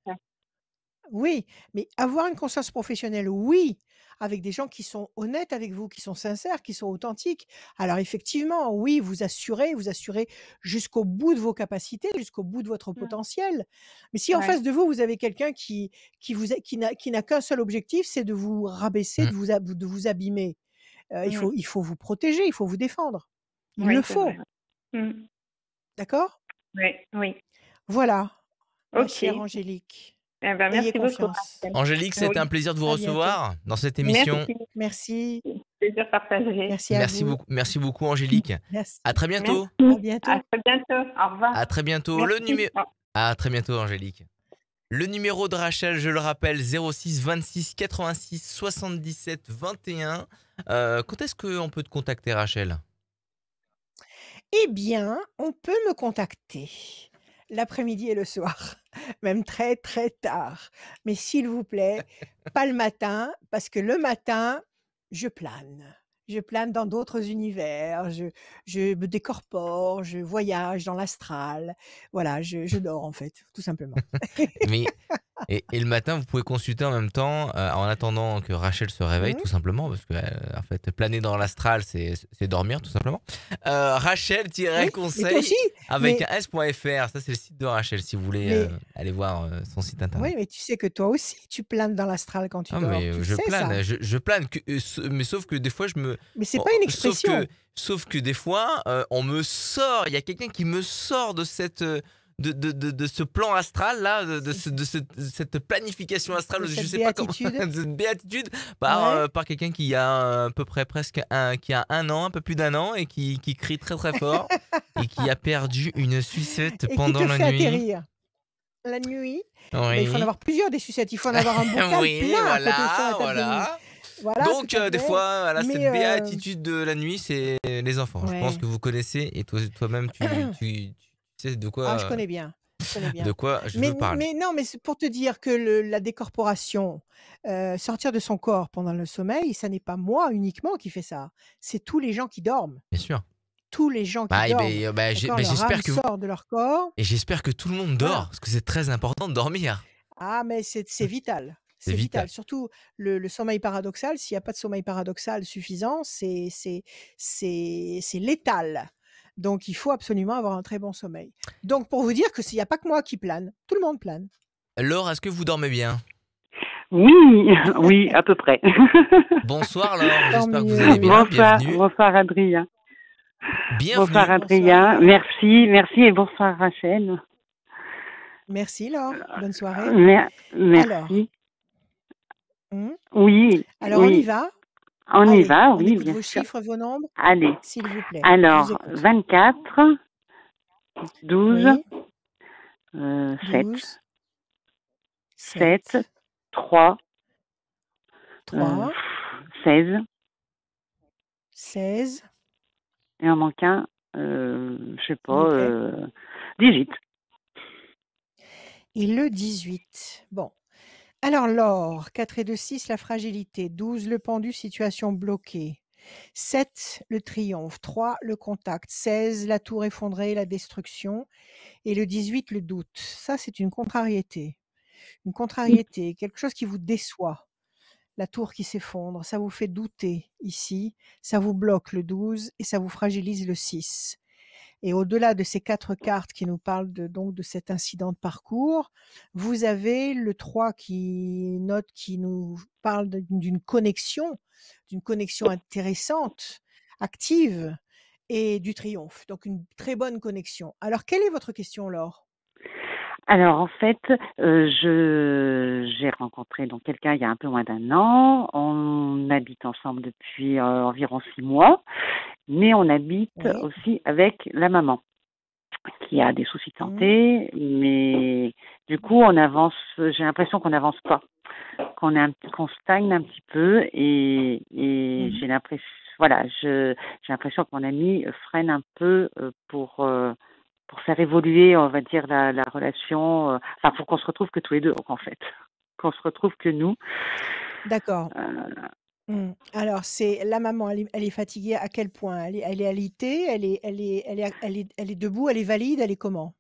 Oui, mais avoir une conscience professionnelle, oui, avec des gens qui sont honnêtes avec vous, qui sont sincères, qui sont authentiques. Alors effectivement, oui, vous assurez jusqu'au bout de vos capacités, jusqu'au bout de votre mmh, potentiel. Mais si en ouais, face de vous, vous avez quelqu'un qui n'a qu'un seul objectif, c'est de vous rabaisser, Mm. de vous abîmer, mmh, il faut vous protéger, il faut vous défendre. Il le oui, c'est vrai, faut, ouais. Mmh, d'accord? oui, oui. Voilà, ma OK. chère Angélique, Eh ben, ayez merci beaucoup, confiance. Rachel. Angélique, c'était un Oui, plaisir de vous À bientôt. recevoir dans cette émission. merci, Merci. plaisir partagé. Merci à vous. Merci beaucoup, Angélique. À Merci. très Merci, bientôt. À à bientôt. très bientôt. Au revoir. À très bientôt. Merci. À très bientôt, Angélique. Le numéro de Rachel, je le rappelle, 06 26 86 77 21. Quand est-ce qu'on peut te contacter, Rachel? Eh bien, on peut me contacter l'après-midi et le soir, même très, très tard. Mais s'il vous plaît, pas le matin, parce que le matin, je plane. Je plane dans d'autres univers, je me décorpore, je voyage dans l'astral. Voilà, je dors en fait, tout simplement. Mais Et le matin, vous pouvez consulter en même temps, en attendant que Rachel se réveille, Mmh. tout simplement, parce que en fait, planer dans l'astral, c'est dormir, tout simplement. Oui, mais toi Rachel-conseil aussi. avec Mais, un s.fr, ça c'est le site de Rachel, si vous voulez mais, aller voir son site internet. oui, mais tu sais que toi aussi, tu planes dans l'astral quand tu Ah, dors. mais Tu le je sais, plane, ça. je plane, mais sauf que des fois, je me. Mais c'est Oh, pas une sauf expression. que des fois, on me sort, il y a quelqu'un qui me sort de cette. De ce plan astral là, cette planification astrale, De je cette sais pas comment, béatitude. de cette béatitude Ouais. par quelqu'un qui a à peu près qui a un an, un peu plus d'un an et qui crie très très fort et qui a perdu une sucette Et qui pendant te la fait nuit. atterrir la nuit. Eh ben, il faut en Oui, avoir plusieurs des sucettes. Il faut en avoir un bocal oui, plein à côté sur la voilà, table de nuit. voilà. Voilà, tout Donc, à des fait. fois, voilà, cette Mais béatitude de la nuit, c'est les enfants. Je pense ouais. que vous connaissez et toi-même, tu sais Ah, je connais bien. Je connais de bien. quoi je veux parler. Mais non, mais c'est pour te dire que la décorporation, sortir de son corps pendant le sommeil, ça n'est pas moi uniquement qui fais ça. C'est tous les gens qui dorment. Bien sûr. Tous les gens qui Bah, dorment. D'accord? Leur âme j'espère que sort de leur corps. et j'espère que tout le monde dort, Voilà. parce que c'est très important de dormir. Ah, mais c'est vital. C'est C'est vital. vital. Surtout le sommeil paradoxal. S'il n'y a pas de sommeil paradoxal suffisant, c'est létal. Donc, il faut absolument avoir un très bon sommeil. Donc, pour vous dire que s'il n'y a pas que moi qui plane, tout le monde plane. Laure, est-ce que vous dormez bien? Oui, oui, à peu près. Bonsoir Laure, Tant j'espère que vous allez mieux. bien. Bonsoir, Bienvenue. bonsoir Adrien. Bienvenue. Bonsoir Adrien, Bonsoir. merci, merci et bonsoir Rachel. Merci Laure. Bonne soirée. Mer- Alors, merci. hmm, Oui, alors on y oui, va. on y Allez, va, on oui, écoute bien vos sûr. chiffres, vos nombres, Allez, s'il vous plaît. Je vous alors écoute. 24, 12, Oui, 7, 12, 7, 7, 3, 3, 16, 16, et en manque un, je sais s'il pas, vous plaît. 18. Et le 18. Bon. Alors, l'or, 4 et 2, 6, la fragilité. 12, le pendu, situation bloquée. 7, le triomphe. 3, le contact. 16, la tour effondrée, la destruction. Et le 18, le doute. Ça, c'est une contrariété. Une contrariété, quelque chose qui vous déçoit. La tour qui s'effondre, ça vous fait douter ici. Ça vous bloque le 12 et ça vous fragilise le 6. Et au-delà de ces 4 cartes qui nous parlent donc de cet incident de parcours, vous avez le 3 qui nous parle d'une connexion intéressante, active, et du triomphe. Donc une très bonne connexion. Alors, quelle est votre question, Laure? Alors en fait, j'ai rencontré donc quelqu'un il y a un peu moins d'un an. On habite ensemble depuis environ 6 mois, mais on habite Oui. aussi avec la maman qui a des soucis de Mmh. santé, mais du coup on avance. J'ai l'impression qu'on n'avance pas, qu'on stagne un petit peu, et Mmh. j'ai l'impression, voilà, j'ai l'impression que mon ami freine un peu pour faire évoluer, on va dire, la relation, enfin, pour qu'on se retrouve que tous les deux, en fait. Qu'on se retrouve que nous. D'accord. Euh, Alors, c'est la maman, elle est fatiguée à quel point? Elle est alitée? Elle est debout? Elle est valide? Elle est comment?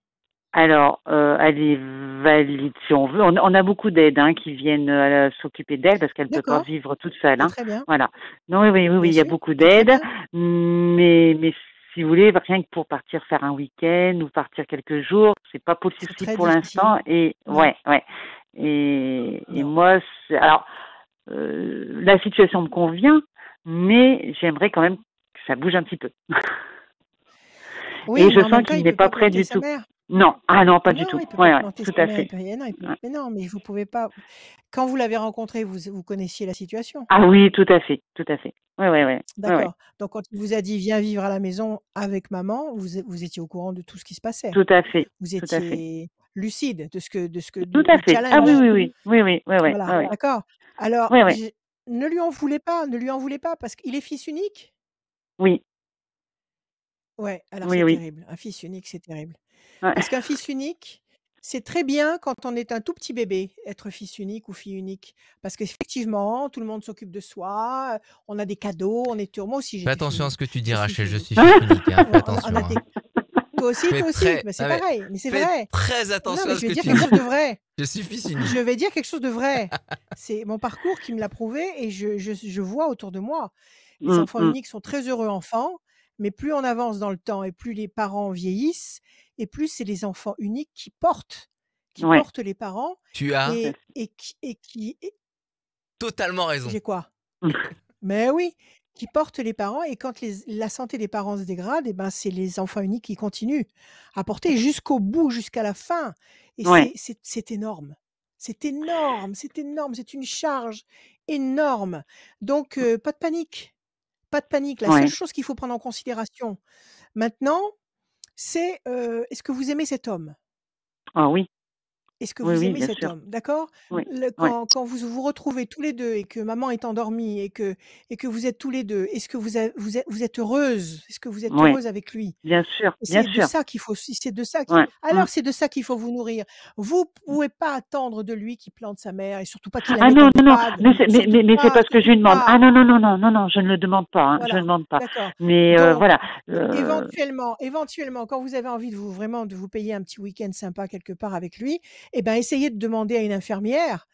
alors, elle est valide si on veut. On a beaucoup d'aides qui viennent s'occuper d'elle parce qu'elle ne peut pas D'accord, vivre toute seule. c'est très bien. Voilà. Non, oui, Bien il y a sûr, beaucoup c'est très d'aides, bien. mais si vous voulez, rien que pour partir faire un week-end ou partir quelques jours, c'est pas C'est possible très pour l'instant. difficile. Et Non, ouais. Et non. moi, alors, la situation me convient, mais j'aimerais quand même que ça bouge un petit peu. Oui, Et mais je en sens même temps, qu'il il n'est peut pas pas prêt planter du sa tout. mère. Non, non, pas du Non, tout. il peut pas Ouais, planter tout sa à mère. fait. Non, Ouais. mais non, mais vous pouvez pas. Quand vous l'avez rencontré, vous connaissiez la situation. Ah oui, tout à fait. Ouais. D'accord. Donc, quand il vous a dit viens vivre à la maison avec maman, vous étiez au courant de tout ce qui se passait. Tout à fait. Vous Tout à fait. étiez lucide de Tout à du fait. Ah challenge. oui. Voilà, d'accord. Alors, Ouais. ne lui en voulez pas, parce qu'il est fils unique. Oui. Ouais, alors Oui. c'est terrible. Un fils unique, c'est terrible. Ouais. Parce qu'un fils unique, c'est très bien quand on est un tout petit bébé, être fils unique ou fille unique. Parce qu'effectivement, tout le monde s'occupe de soi, on a des cadeaux, on est heureux. Moi aussi, Fais j'étais attention à fille ce que tu dis, je suis Rachel, fille je unique. suis fils unique, hein, fais On a attention. des... Toi aussi, Fais mais c'est très pareil. Mais c'est fais vrai. très Non, attention mais à je ce vais que dire tu quelque dis. chose de vrai. Je suis cynique. Je vais dire quelque chose de vrai. C'est mon parcours qui me l'a prouvé et je vois autour de moi. Les enfants uniques sont très heureux enfants, mais plus on avance dans le temps et plus les parents vieillissent, et plus c'est les enfants uniques qui portent Ouais, les parents Tu as tout à fait. et totalement raison. j'ai quoi? Mais oui, qui portent les parents et quand la santé des parents se dégrade, et ben, c'est les enfants uniques qui continuent à porter jusqu'au bout, jusqu'à la fin. Et Ouais, c'est énorme. C'est énorme, c'est énorme, c'est une charge énorme. Donc, pas de panique. Pas de panique. La seule ouais. chose qu'il faut prendre en considération maintenant, c'est est-ce que vous aimez cet homme? Ah oui, Est-ce que oui, vous oui, aimez bien cet sûr. homme? D'accord? Oui, ouais. Quand vous vous retrouvez tous les 2 et que maman est endormie et que vous êtes tous les 2, est-ce que vous êtes heureuses? Est-ce que vous êtes Ouais, heureuse avec lui? bien sûr, Et bien c'est de sûr. ça qu'il faut c'est de ça qui Ouais. alors c'est de ça qu'il faut vous nourrir. Vous pouvez pas attendre de lui qu'il plante sa mère et surtout pas qu'il la Ah mette non, en non, non, EHPAD. mais c'est pas ce que je Surtout lui demande. pas. Ah non, non, non, non, non, non, je ne le demande pas, hein, je ne Voilà, le demande pas. d'accord. Mais Donc voilà. éventuellement, quand vous avez envie de vous payer un petit week-end sympa quelque part avec lui, eh ben, essayez de demander à une infirmière,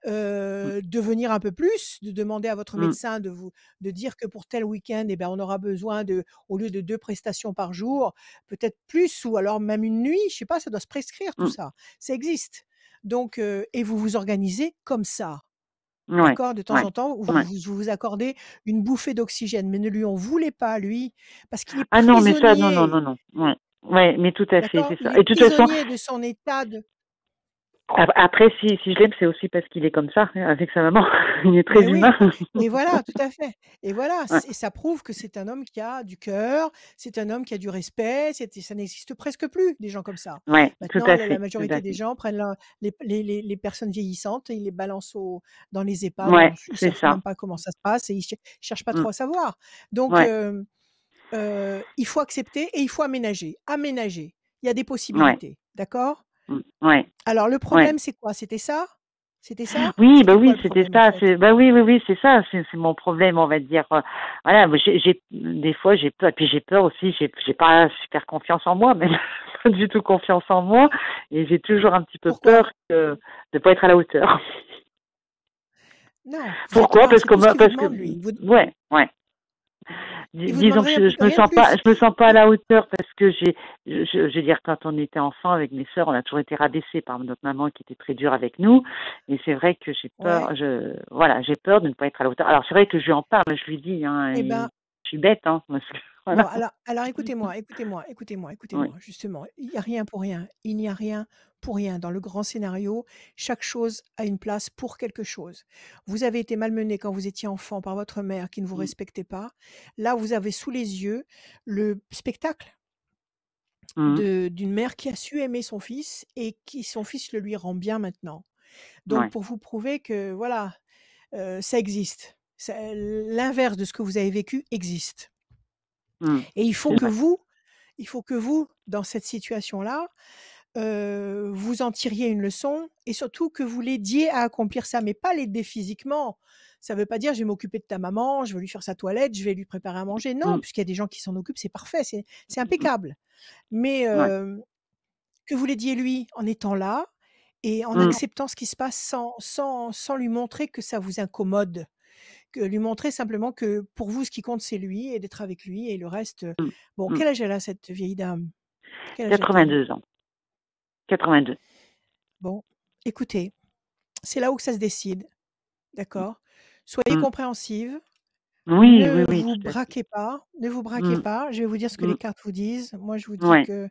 de venir un peu plus, de demander à votre Mm, médecin de dire que pour tel week-end, eh ben, on aura besoin au lieu de 2 prestations par jour, peut-être plus ou alors même une nuit, je sais pas, ça doit se prescrire tout mm, ça. Ça existe. Donc et vous vous organisez comme ça. ouais, D'accord? De temps ouais, en temps, ouais. vous accordez une bouffée d'oxygène, mais ne lui en voulez pas, lui, parce qu'il est Ah non, mais ça, non, non, non, prisonnier, non. Ouais, ouais, mais tout à fait, d'accord? c'est ça. Il est Et de toute façon, prisonnier de son état de après, si je l'aime, c'est aussi parce qu'il est comme ça, hein, avec sa maman. Il est très mais oui, humain. et voilà, tout à fait. Et voilà, Ouais, ça prouve que c'est un homme qui a du cœur, c'est un homme qui a du respect, ça n'existe presque plus, des gens comme ça. ouais, tout Maintenant, à la fait, tout majorité à des fait. gens prennent les personnes vieillissantes et ils les balancent dans les EHPAD, Ouais, ils c'est savent ça. même pas comment ça se passe et ils cherchent pas Mm, trop à savoir. Donc, ouais, il faut accepter et il faut aménager. Aménager. Il y a des ouais, possibilités, d'accord? ouais, Alors le ouais. problème, c'est quoi? C'était ça? C'était ça? Oui, bah C'était quoi oui, le c'était problème, en ça. fait? C'est bah oui, oui, oui, c'est ça. C'est mon problème, on va dire. Voilà, moi, des fois j'ai peur. Et puis j'ai peur aussi. J'ai pas super confiance en moi, mais pas du tout confiance en moi. Et j'ai toujours un petit peu Pourquoi? peur de pas être à la hauteur. Non, vous êtes Pourquoi? non, c'est tout ce qu'il vous Parce que demande, lui. ouais, ouais. Il vous demande Disons que rien rien de plus. je me sens pas à la hauteur parce que je veux dire, quand on était enfant avec mes sœurs, on a toujours été rabaissés par notre maman qui était très dure avec nous. Et c'est vrai que j'ai Ouais. peur, voilà, j'ai peur de ne pas être à la hauteur. Alors c'est vrai que je lui en parle, je lui dis, hein, Eh et ben, je suis bête, hein, parce que, bon, voilà. alors écoutez-moi, Ouais. justement. Il n'y a rien pour rien. Il n'y a rien pour rien. Dans le grand scénario, chaque chose a une place pour quelque chose. Vous avez été malmené quand vous étiez enfant par votre mère qui ne vous Mm, respectait pas. Là, vous avez sous les yeux le spectacle mm, d'une mère qui a su aimer son fils et qui son fils le lui rend bien maintenant. Donc ouais. pour vous prouver que voilà, ça existe. L'inverse de ce que vous avez vécu existe. Mm, Et c'est vrai. il faut que vous, dans cette situation-là, vous en tiriez une leçon et surtout que vous l'aidiez à accomplir ça, mais pas l'aider physiquement. Ça ne veut pas dire: «Je vais m'occuper de ta maman, je vais lui faire sa toilette, je vais lui préparer à manger». Non, Mm, puisqu'il y a des gens qui s'en occupent, c'est parfait, c'est mm, impeccable. Mais ouais. que vous l'aidiez lui en étant là et en Mm, acceptant ce qui se passe sans lui montrer que ça vous incommode. Que lui montrer simplement que pour vous, ce qui compte, c'est lui et d'être avec lui et le reste, mm, bon, mm. quel âge elle a cette vieille dame? Quel âge a-t-elle? 82 ans. 82. Bon, écoutez, c'est là où que ça se décide, d'accord? Soyez Mm. compréhensive, Oui, oui, ne oui, vous tout à fait. braquez pas, ne vous braquez Mm, pas. Je vais vous dire ce que les mm. cartes vous disent. Moi, je vous dis Ouais, que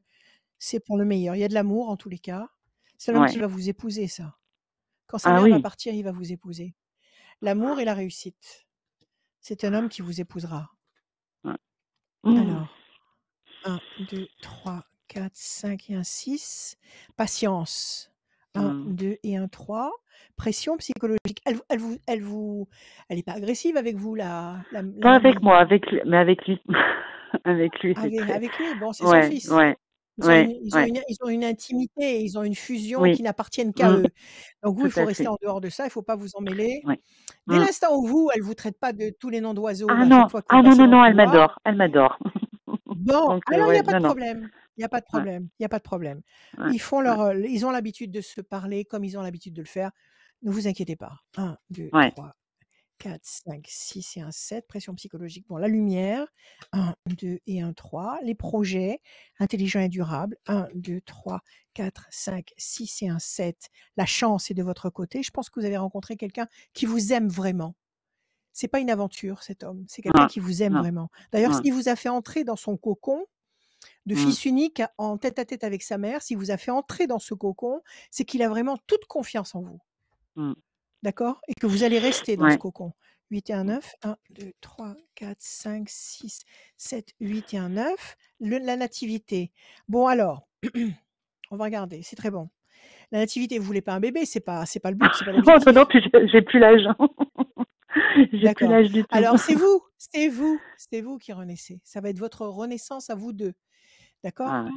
c'est pour le meilleur. Il y a de l'amour en tous les cas. C'est un homme qui ouais. va vous épouser, ça. Quand sa Ah mère va oui. partir, il va vous épouser. L'amour et la réussite. C'est un homme qui vous épousera. Ouais. Mm. Alors 1, 2, 3, 4, 5 et un 6. Patience. 1, Mm. 2 et un 3. Pression psychologique. Elle est pas agressive avec vous, la Pas avec mamie? moi, mais avec lui. Avec lui, c'est très. Avec lui? Bon, c'est son Ouais, fils. ouais, ouais, ouais. Ils ont une intimité, ils ont une fusion Oui. qui n'appartiennent qu'à Mm, eux. Donc vous, tout il faut à rester fait. en dehors de ça, il faut pas vous en mêler. Ouais. Dès Mm. l'instant où vous, elle vous traite pas de tous les noms d'oiseaux Ah à non, chaque fois que vous ah non, passez non, dans le non, elle couloir, m'adore, elle m'adore. bon, Donc alors il y ouais, a pas de non, non, problème. Il y a pas de Ouais, problème, il y a pas de problème. ouais, Ils ont l'habitude de se parler comme ils ont l'habitude de le faire. Ne vous inquiétez pas. 1, 2, ouais. 3, 4, 5, 6 et un 7. Pression psychologique. Bon, la lumière. 1, 2 et un 3. Les projets intelligents et durables. 1, 2, 3, 4, 5, 6 et un 7. La chance est de votre côté. Je pense que vous avez rencontré quelqu'un qui vous aime vraiment. C'est pas une aventure, cet homme. C'est quelqu'un Non, qui vous aime non, vraiment. D'ailleurs, non. s'il vous a fait entrer dans son cocon de Mm, fils unique en tête-à-tête avec sa mère, s'il vous a fait entrer dans ce cocon, c'est qu'il a vraiment toute confiance en vous. mm. D'accord? Et que vous allez rester dans ce Ouais. cocon. 8 et un 9. 1, 2, 3, 4, 5, 6, 7, 8 et un 9. La nativité. Bon, alors, on va regarder. C'est très bon. La nativité, vous voulez pas un bébé, c'est pas le but, c'est pas Oh, non, non, l'objectif. puis j'ai plus l'âge. J'ai plus D'accord. l'âge du tout. Alors, c'est vous qui renaissez. Ça va être votre renaissance à vous deux. D'accord? Ah, ouais.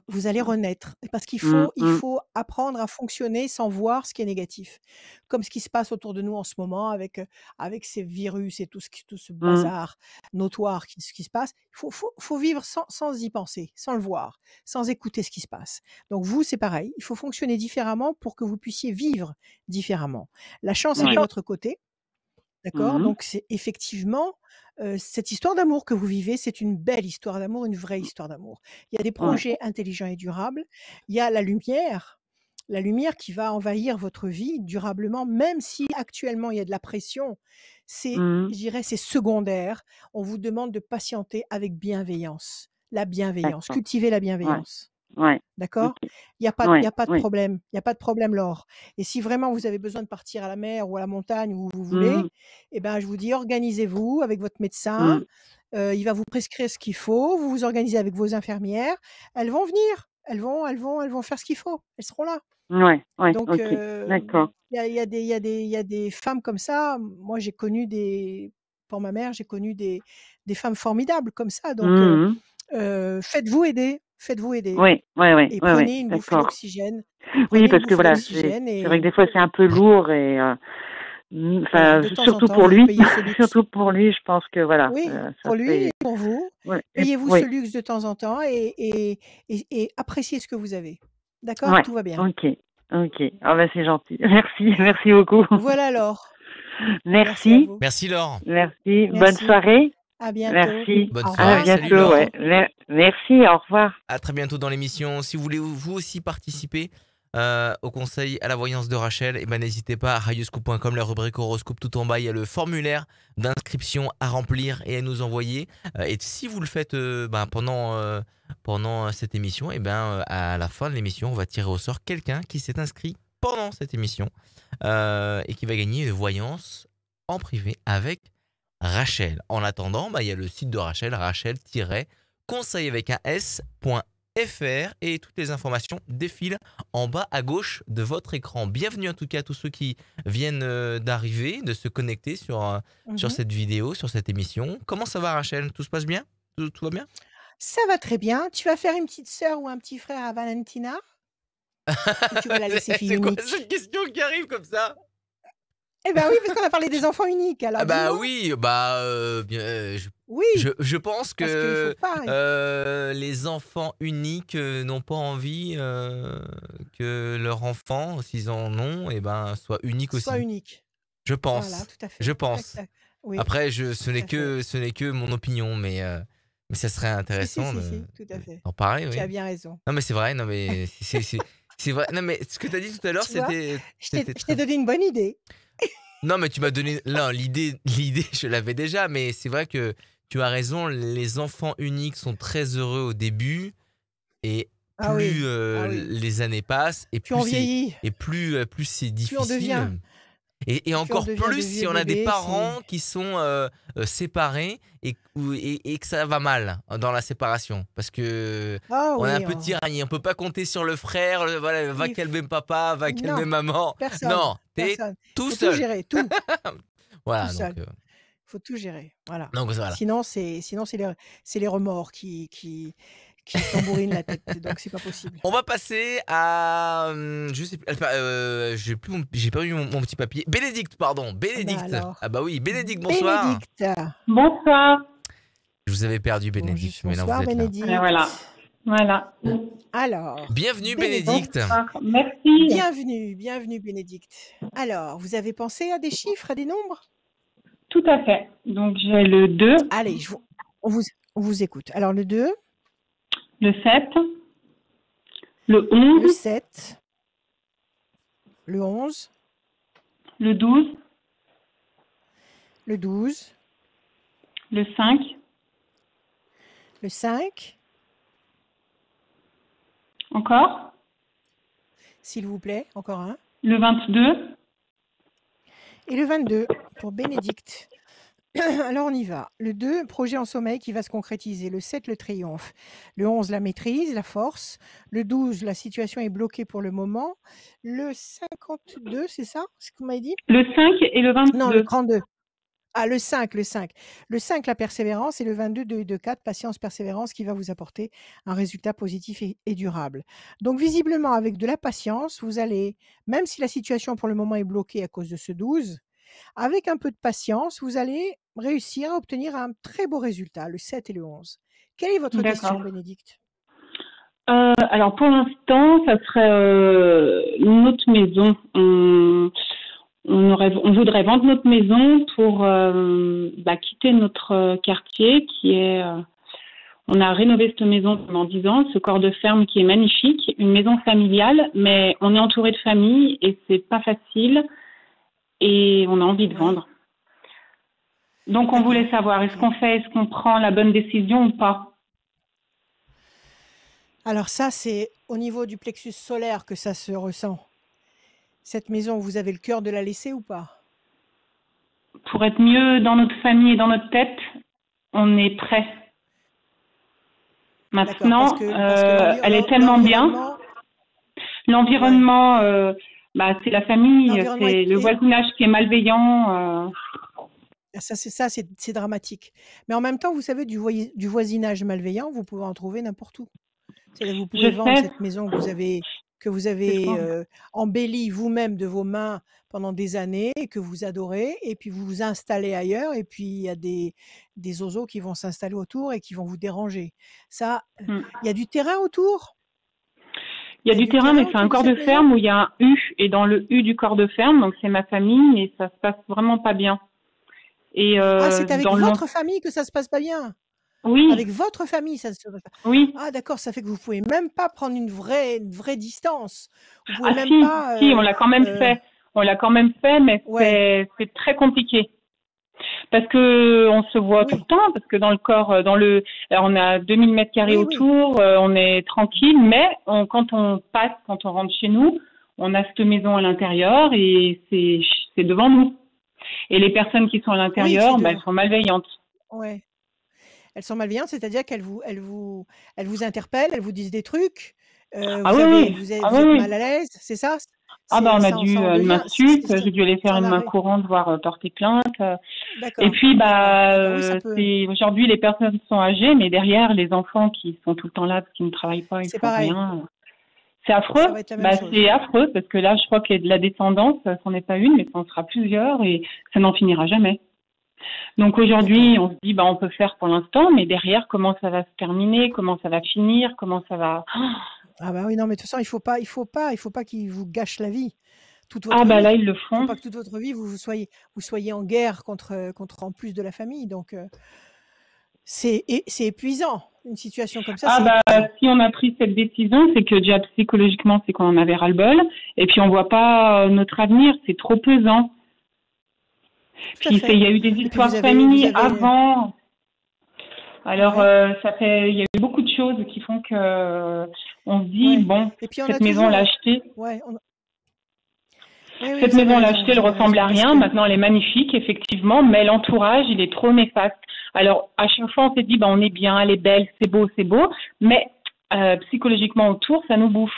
Vous allez Mm, renaître parce qu'il mm, faut apprendre à fonctionner sans voir ce qui est négatif. Comme ce qui se passe autour de nous en ce moment avec ces virus et tout ce mm. bazar notoire qui se passe. Il faut vivre sans y penser, sans le voir, sans écouter ce qui se passe. Donc vous, c'est pareil. Il faut fonctionner différemment pour que vous puissiez vivre différemment. La chance est de Ouais. votre côté. D'accord? Mhm. Donc c'est effectivement, cette histoire d'amour que vous vivez, c'est une belle histoire d'amour, une vraie histoire d'amour. Il y a des Ouais. projets intelligents et durables. Il y a la lumière qui va envahir votre vie durablement, même si actuellement il y a de la pression. Je Mhm. dirais, c'est secondaire. On vous demande de patienter avec bienveillance. La bienveillance, D'accord. cultivez la Ouais. bienveillance. Ouais. D'accord? Ok. Il y a pas Ouais. de Oui. problème. Il y a pas de problème, Laure. Et si vraiment vous avez besoin de partir à la mer ou à la montagne où vous voulez, Mhm. eh ben, je vous dis organisez-vous avec votre médecin. Mhm. Il va vous prescrire ce qu'il faut. Vous vous organisez avec vos infirmières. Elles vont venir. Elles vont faire ce qu'il faut. Elles seront là. Ouais. Ouais. Donc, Ok. D'accord. il y a des femmes comme ça. Moi, pour ma mère, j'ai connu des femmes formidables comme ça. Donc, Mhm. faites-vous aider. Faites-vous aider. Oui. Ouais. Ouais. Et Ouais. Ouais. prenez une bouffée D'accord. d'oxygène. Oui, Prenez une parce que bouffée voilà, d'oxygène c'est vrai que et des fois c'est un peu lourd et voilà, enfin de temps en surtout temps, pour vous vous lui, payez ce luxe. surtout pour lui, je pense que voilà, Oui, ça pour lui et serait pour vous. ouais. Payez-vous ce Oui. luxe de temps en temps et appréciez ce que vous avez. D'accord? Ouais. Tout va bien. Ok. Ok. Ah ben c'est gentil. Merci. Merci beaucoup. Voilà alors. Merci à Merci. vous. Merci Laure. Merci. Bonne Merci. soirée. À bientôt. Merci. Bonne Au À soirée. revoir. Salut bientôt. Laure. Ouais. Merci. Au revoir. À très bientôt dans l'émission. Si vous voulez vous aussi participer au conseil à la voyance de Rachel, eh ben, n'hésitez pas à radioscoop.com, la rubrique horoscope tout en bas, il y a le formulaire d'inscription à remplir et à nous envoyer. Et si vous le faites pendant cette émission, eh ben, à la fin de l'émission, on va tirer au sort quelqu'un qui s'est inscrit pendant cette émission et qui va gagner une voyance en privé avec Rachel. En attendant, il y a le site de Rachel, rachel-conseil avec un s.fr et toutes les informations défilent en bas à gauche de votre écran. Bienvenue en tout cas à tous ceux qui viennent d'arriver, de se connecter sur cette vidéo, sur cette émission. Comment ça va Rachel? Tout se passe bien? Tout va bien? Ça va très bien. Tu vas faire une petite sœur ou un petit frère à Valentina? Ou tu vas la laisser fille C'est quoi unique? cette question qui arrive comme ça? Eh ben oui, parce qu'on a parlé des enfants uniques. Alors Ah bah dis-moi. oui, bien, Oui, je pense parce qu'il faut que pas. les enfants uniques n'ont pas envie que leur enfant, s'ils en ont, eh ben, soit unique Soit aussi. unique. Je Voilà, pense. tout à fait. Je pense. Oui, Après, ce tout n'est à fait. ce n'est que mon opinion, mais ça serait Si, intéressant tout à fait. d'en parler, Tu as oui. bien raison. Non, mais c'est vrai, non, mais c'est vrai. Non, mais ce que tu as dit tout à l'heure, Tu vois, c'était je t'ai donné une bonne idée. Non, mais tu m'as donné. Là, l'idée, je l'avais déjà, mais c'est vrai que tu as raison. Les enfants uniques sont très heureux au début, et Ah plus oui, ah oui. les années passent, et Plus on vieillit, plus c'est plus on devient, difficile. Et plus on encore devient plus de si vieux on a des bébés. parents qui sont séparés et que ça va mal dans la séparation. Parce que Ah on est un oui, peu tiraillé. On peut pas compter sur le frère. Voilà, va il calmer papa, va calmer non, maman. personne, Non, t'es personne. tout Faut tout seul. gérer, tout Voilà, donc, seul. Faut tout gérer, voilà. donc voilà. Sinon, c'est les remords qui tambourinent la tête, donc c'est pas possible. On va passer à je sais plus, j'ai pas eu mon petit papier. Bénédicte, pardon, Bénédicte. alors, Ah bah oui, Bénédicte, bonsoir. Bénédicte. Bonsoir. Je vous avais perdu Bon, Bénédicte, juste mais là vous bonsoir, êtes là. Bénédicte. Et voilà. Voilà. Alors, Bienvenue Bénédicte, Bénédicte. Merci. bienvenue Bénédicte. Alors, vous avez pensé à des chiffres, à des nombres? Tout à fait. Donc, j'ai le 2, Allez, on vous écoute. Alors, le 2, le 7, le le 11, 7, le 11, le 12, le 12, le 5, le 5, encore, s'il vous plaît, encore un, le 22, et le 22 pour Bénédicte. Alors on y va. Le 2, projet en sommeil qui va se concrétiser. Le 7, le triomphe. Le 11, la maîtrise, la force. Le 12, la situation est bloquée pour le moment. Le 52, c'est ça ce que vous m'avez dit? le 5 et le Non, le 22. 32. Ah, le 5, le 5. Le 5, la persévérance, et le 22, 2 et 2, 4, patience, persévérance, qui va vous apporter un résultat positif et durable. Donc, visiblement, avec de la patience, vous allez, même si la situation pour le moment est bloquée à cause de ce 12, avec un peu de patience, vous allez réussir à obtenir un très beau résultat, le 7 et le 11. Quelle est votre question, D'accord. Bénédicte? Alors, pour l'instant, ça serait une autre maison. On voudrait vendre notre maison pour quitter notre quartier qui est... on a rénové cette maison pendant 10 ans, ce corps de ferme qui est magnifique, une maison familiale, mais on est entouré de famille et c'est pas facile et on a envie de Ouais. vendre. Donc, on D'accord. voulait savoir, est-ce qu'on prend la bonne décision ou pas? Alors ça, c'est au niveau du plexus solaire que ça se ressent. Cette maison, vous avez le cœur de la laisser ou pas? Pour être mieux dans notre famille et dans notre tête, on est prêt. D'accord, Maintenant, elle est tellement bien. L'environnement, c'est la famille, L'environnement c'est le est- voisinage qui est malveillant. c'est dramatique. Mais en même temps, vous savez, du voisinage malveillant, vous pouvez en trouver n'importe où. C'est-à-dire, vous pouvez Je vendre sais. cette maison que vous C'est avez ça. embellie vous-même de vos mains pendant des années et que vous adorez, et puis vous vous installez ailleurs, et puis il y a des oiseaux qui vont s'installer autour et qui vont vous déranger. Ça, Mm. il y a du terrain autour? Il y a du terrain, mais c'est un autour de corps de cette maison? ferme où il y a un U, et dans le U du corps de ferme, donc c'est ma famille, et ça se passe vraiment pas bien. Et C'est avec dans votre famille que ça se passe pas bien? Oui, Avec votre famille, ça se passe pas. oui. Ah d'accord, ça fait que vous pouvez même pas prendre une vraie distance. Vous pouvez Ah même si, pas. on l'a quand même fait. On l'a quand même fait, mais Ouais. c'est très compliqué. Parce que on se voit tout le temps, parce que dans le corps, alors on a 2000 mètres carrés Oui, oui. autour, on est tranquille, mais quand on rentre chez nous, on a cette maison à l'intérieur et c'est devant nous. Et les personnes qui sont à l'intérieur, elles sont malveillantes. Ouais. Elles sont malveillantes, c'est-à-dire qu'elles vous interpellent, elles vous disent des trucs. Vous êtes mal à l'aise, c'est ça? On a dû une insulte, j'ai dû aller faire une main courante, voire porter plainte. D'accord. Et puis, Oui, aujourd'hui, les personnes sont âgées, mais derrière, les enfants qui sont tout le temps là, parce qu'ils ne travaillent pas, ils font rien. C'est affreux. Ça va être la même chose. C'est affreux, parce que là, je crois qu'il y a de la descendance, ça n'en est pas une, mais ça en sera plusieurs, et ça n'en finira jamais. Donc aujourd'hui, on se dit, on peut faire pour l'instant, mais derrière, comment ça va se terminer, comment ça va finir, comment ça va... Ah bah oui, non, mais de toute façon, il faut pas qu'ils vous gâchent la vie. Toute votre vie. Là, ils le font. Il faut pas que toute votre vie, vous soyez en guerre contre en plus de la famille. Donc, c'est épuisant, une situation comme ça. Si on a pris cette décision, c'est que déjà psychologiquement, c'est qu'on en avait ras-le-bol. Et puis, on voit pas notre avenir, c'est trop pesant. Puis, il y a eu des histoires de famille avant. Alors, il y a eu beaucoup de choses qui font que on se dit, cette maison, on l'a achetée. Cette maison, on l'a achetée, elle ressemble à rien. Maintenant, elle est magnifique, effectivement, mais l'entourage, il est trop néfaste. Alors, à chaque fois, on s'est dit, on est bien, elle est belle, c'est beau, mais psychologiquement autour, ça nous bouffe.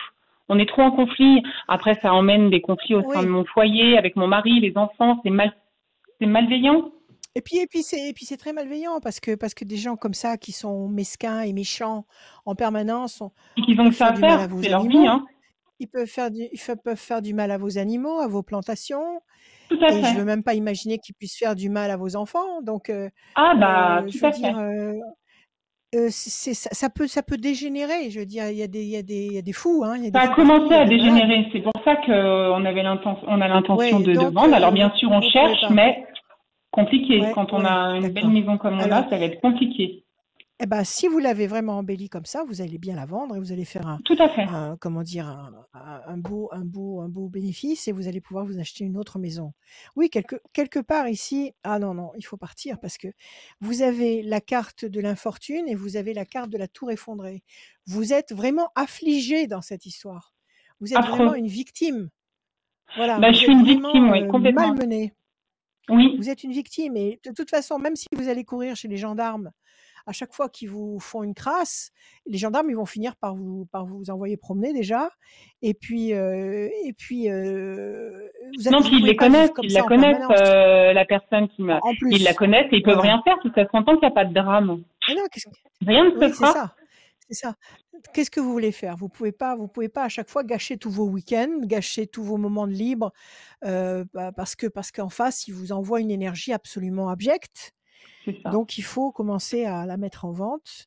On est trop en conflit. Après, ça emmène des conflits au sein de mon foyer, avec mon mari, les enfants, c'est malveillant. Et puis c'est très malveillant parce que des gens comme ça qui sont mesquins et méchants en permanence ils ont que ça à faire, c'est leur vie, hein. Ils peuvent faire du mal à vos animaux, à Tout vos plantations. à fait. Et je veux même pas imaginer qu'ils puissent faire du mal à vos enfants. Donc tout à fait. ça peut dégénérer. Je veux dire, il y a des fous, hein. Il y a des Ça a fous commencé partout, il y a à des malades. dégénérer. C'est pour ça qu'on avait on a l'intention Ouais, de donc vendre. Alors bien sûr, on vous pouvez cherche, pas. mais compliqué. Ouais, Quand on ouais, a une belle d'accord. maison comme on Alors, a, ça va être compliqué. eh ben, si vous l'avez vraiment embellie comme ça, vous allez bien la vendre et vous allez faire Tout à fait. comment dire, un beau bénéfice et vous allez pouvoir vous acheter une autre maison. Oui, quelque part ici, ah non, il faut partir parce que vous avez la carte de l'infortune et vous avez la carte de la tour effondrée. Vous êtes vraiment affligé dans cette histoire. Vous êtes vraiment Affreux. une victime. Voilà, Bah, je vous suis êtes une vraiment victime, oui, complètement. malmené. Oui, Vous êtes une victime et de toute façon, même si vous allez courir chez les gendarmes, à chaque fois qu'ils vous font une crasse, les gendarmes, ils vont finir par vous envoyer promener déjà et puis, vous non, puis ils pouvez les pas vivre connaissent, comme ils la ça en connaissent, permanence. la personne En ils la plus, connaissent et ils peuvent voilà. rien faire, parce que ça s'entend qu'il n'y a pas de drame. Mais non, qu'est-ce que Rien ne se oui, c'est fera. ça, c'est ça. Qu'est-ce que vous voulez faire? Vous pouvez pas à chaque fois gâcher tous vos week-ends, gâcher tous vos moments de libre, parce qu'en face, ils vous envoient une énergie absolument abjecte. C'est ça. Donc il faut commencer à la mettre en vente.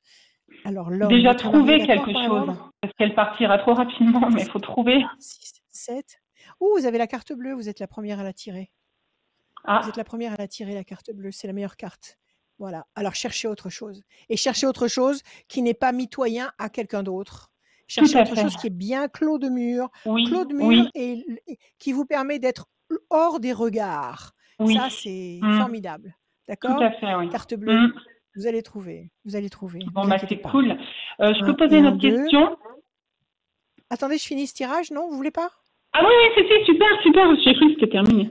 Alors l'homme, Déjà votre mari est trouver d'accord quelque pour la chose, vendre? parce qu'elle partira trop rapidement, mais il faut trouver. 6, 7. Vous avez la carte bleue, vous êtes la première à la tirer. Vous êtes Ah, la première à la tirer, la carte bleue, c'est la meilleure carte. Voilà. Alors cherchez autre chose. Et cherchez autre chose qui n'est pas mitoyen à quelqu'un d'autre. tout Cherchez à autre fait. chose qui est bien clos de mur Oui, oui, et qui vous permet d'être hors des regards. oui. Ça, c'est formidable. Tout D'accord? à fait, oui. Carte bleue, vous allez trouver. Vous allez trouver. Bon, Vous bah, inquiétez c'est pas. cool. Je peux 1 poser et une 1, autre 2. question? Attendez, je finis ce tirage, non? Vous voulez pas? Ah oui, oui, c'est super, super. J'ai cru que c'était terminé.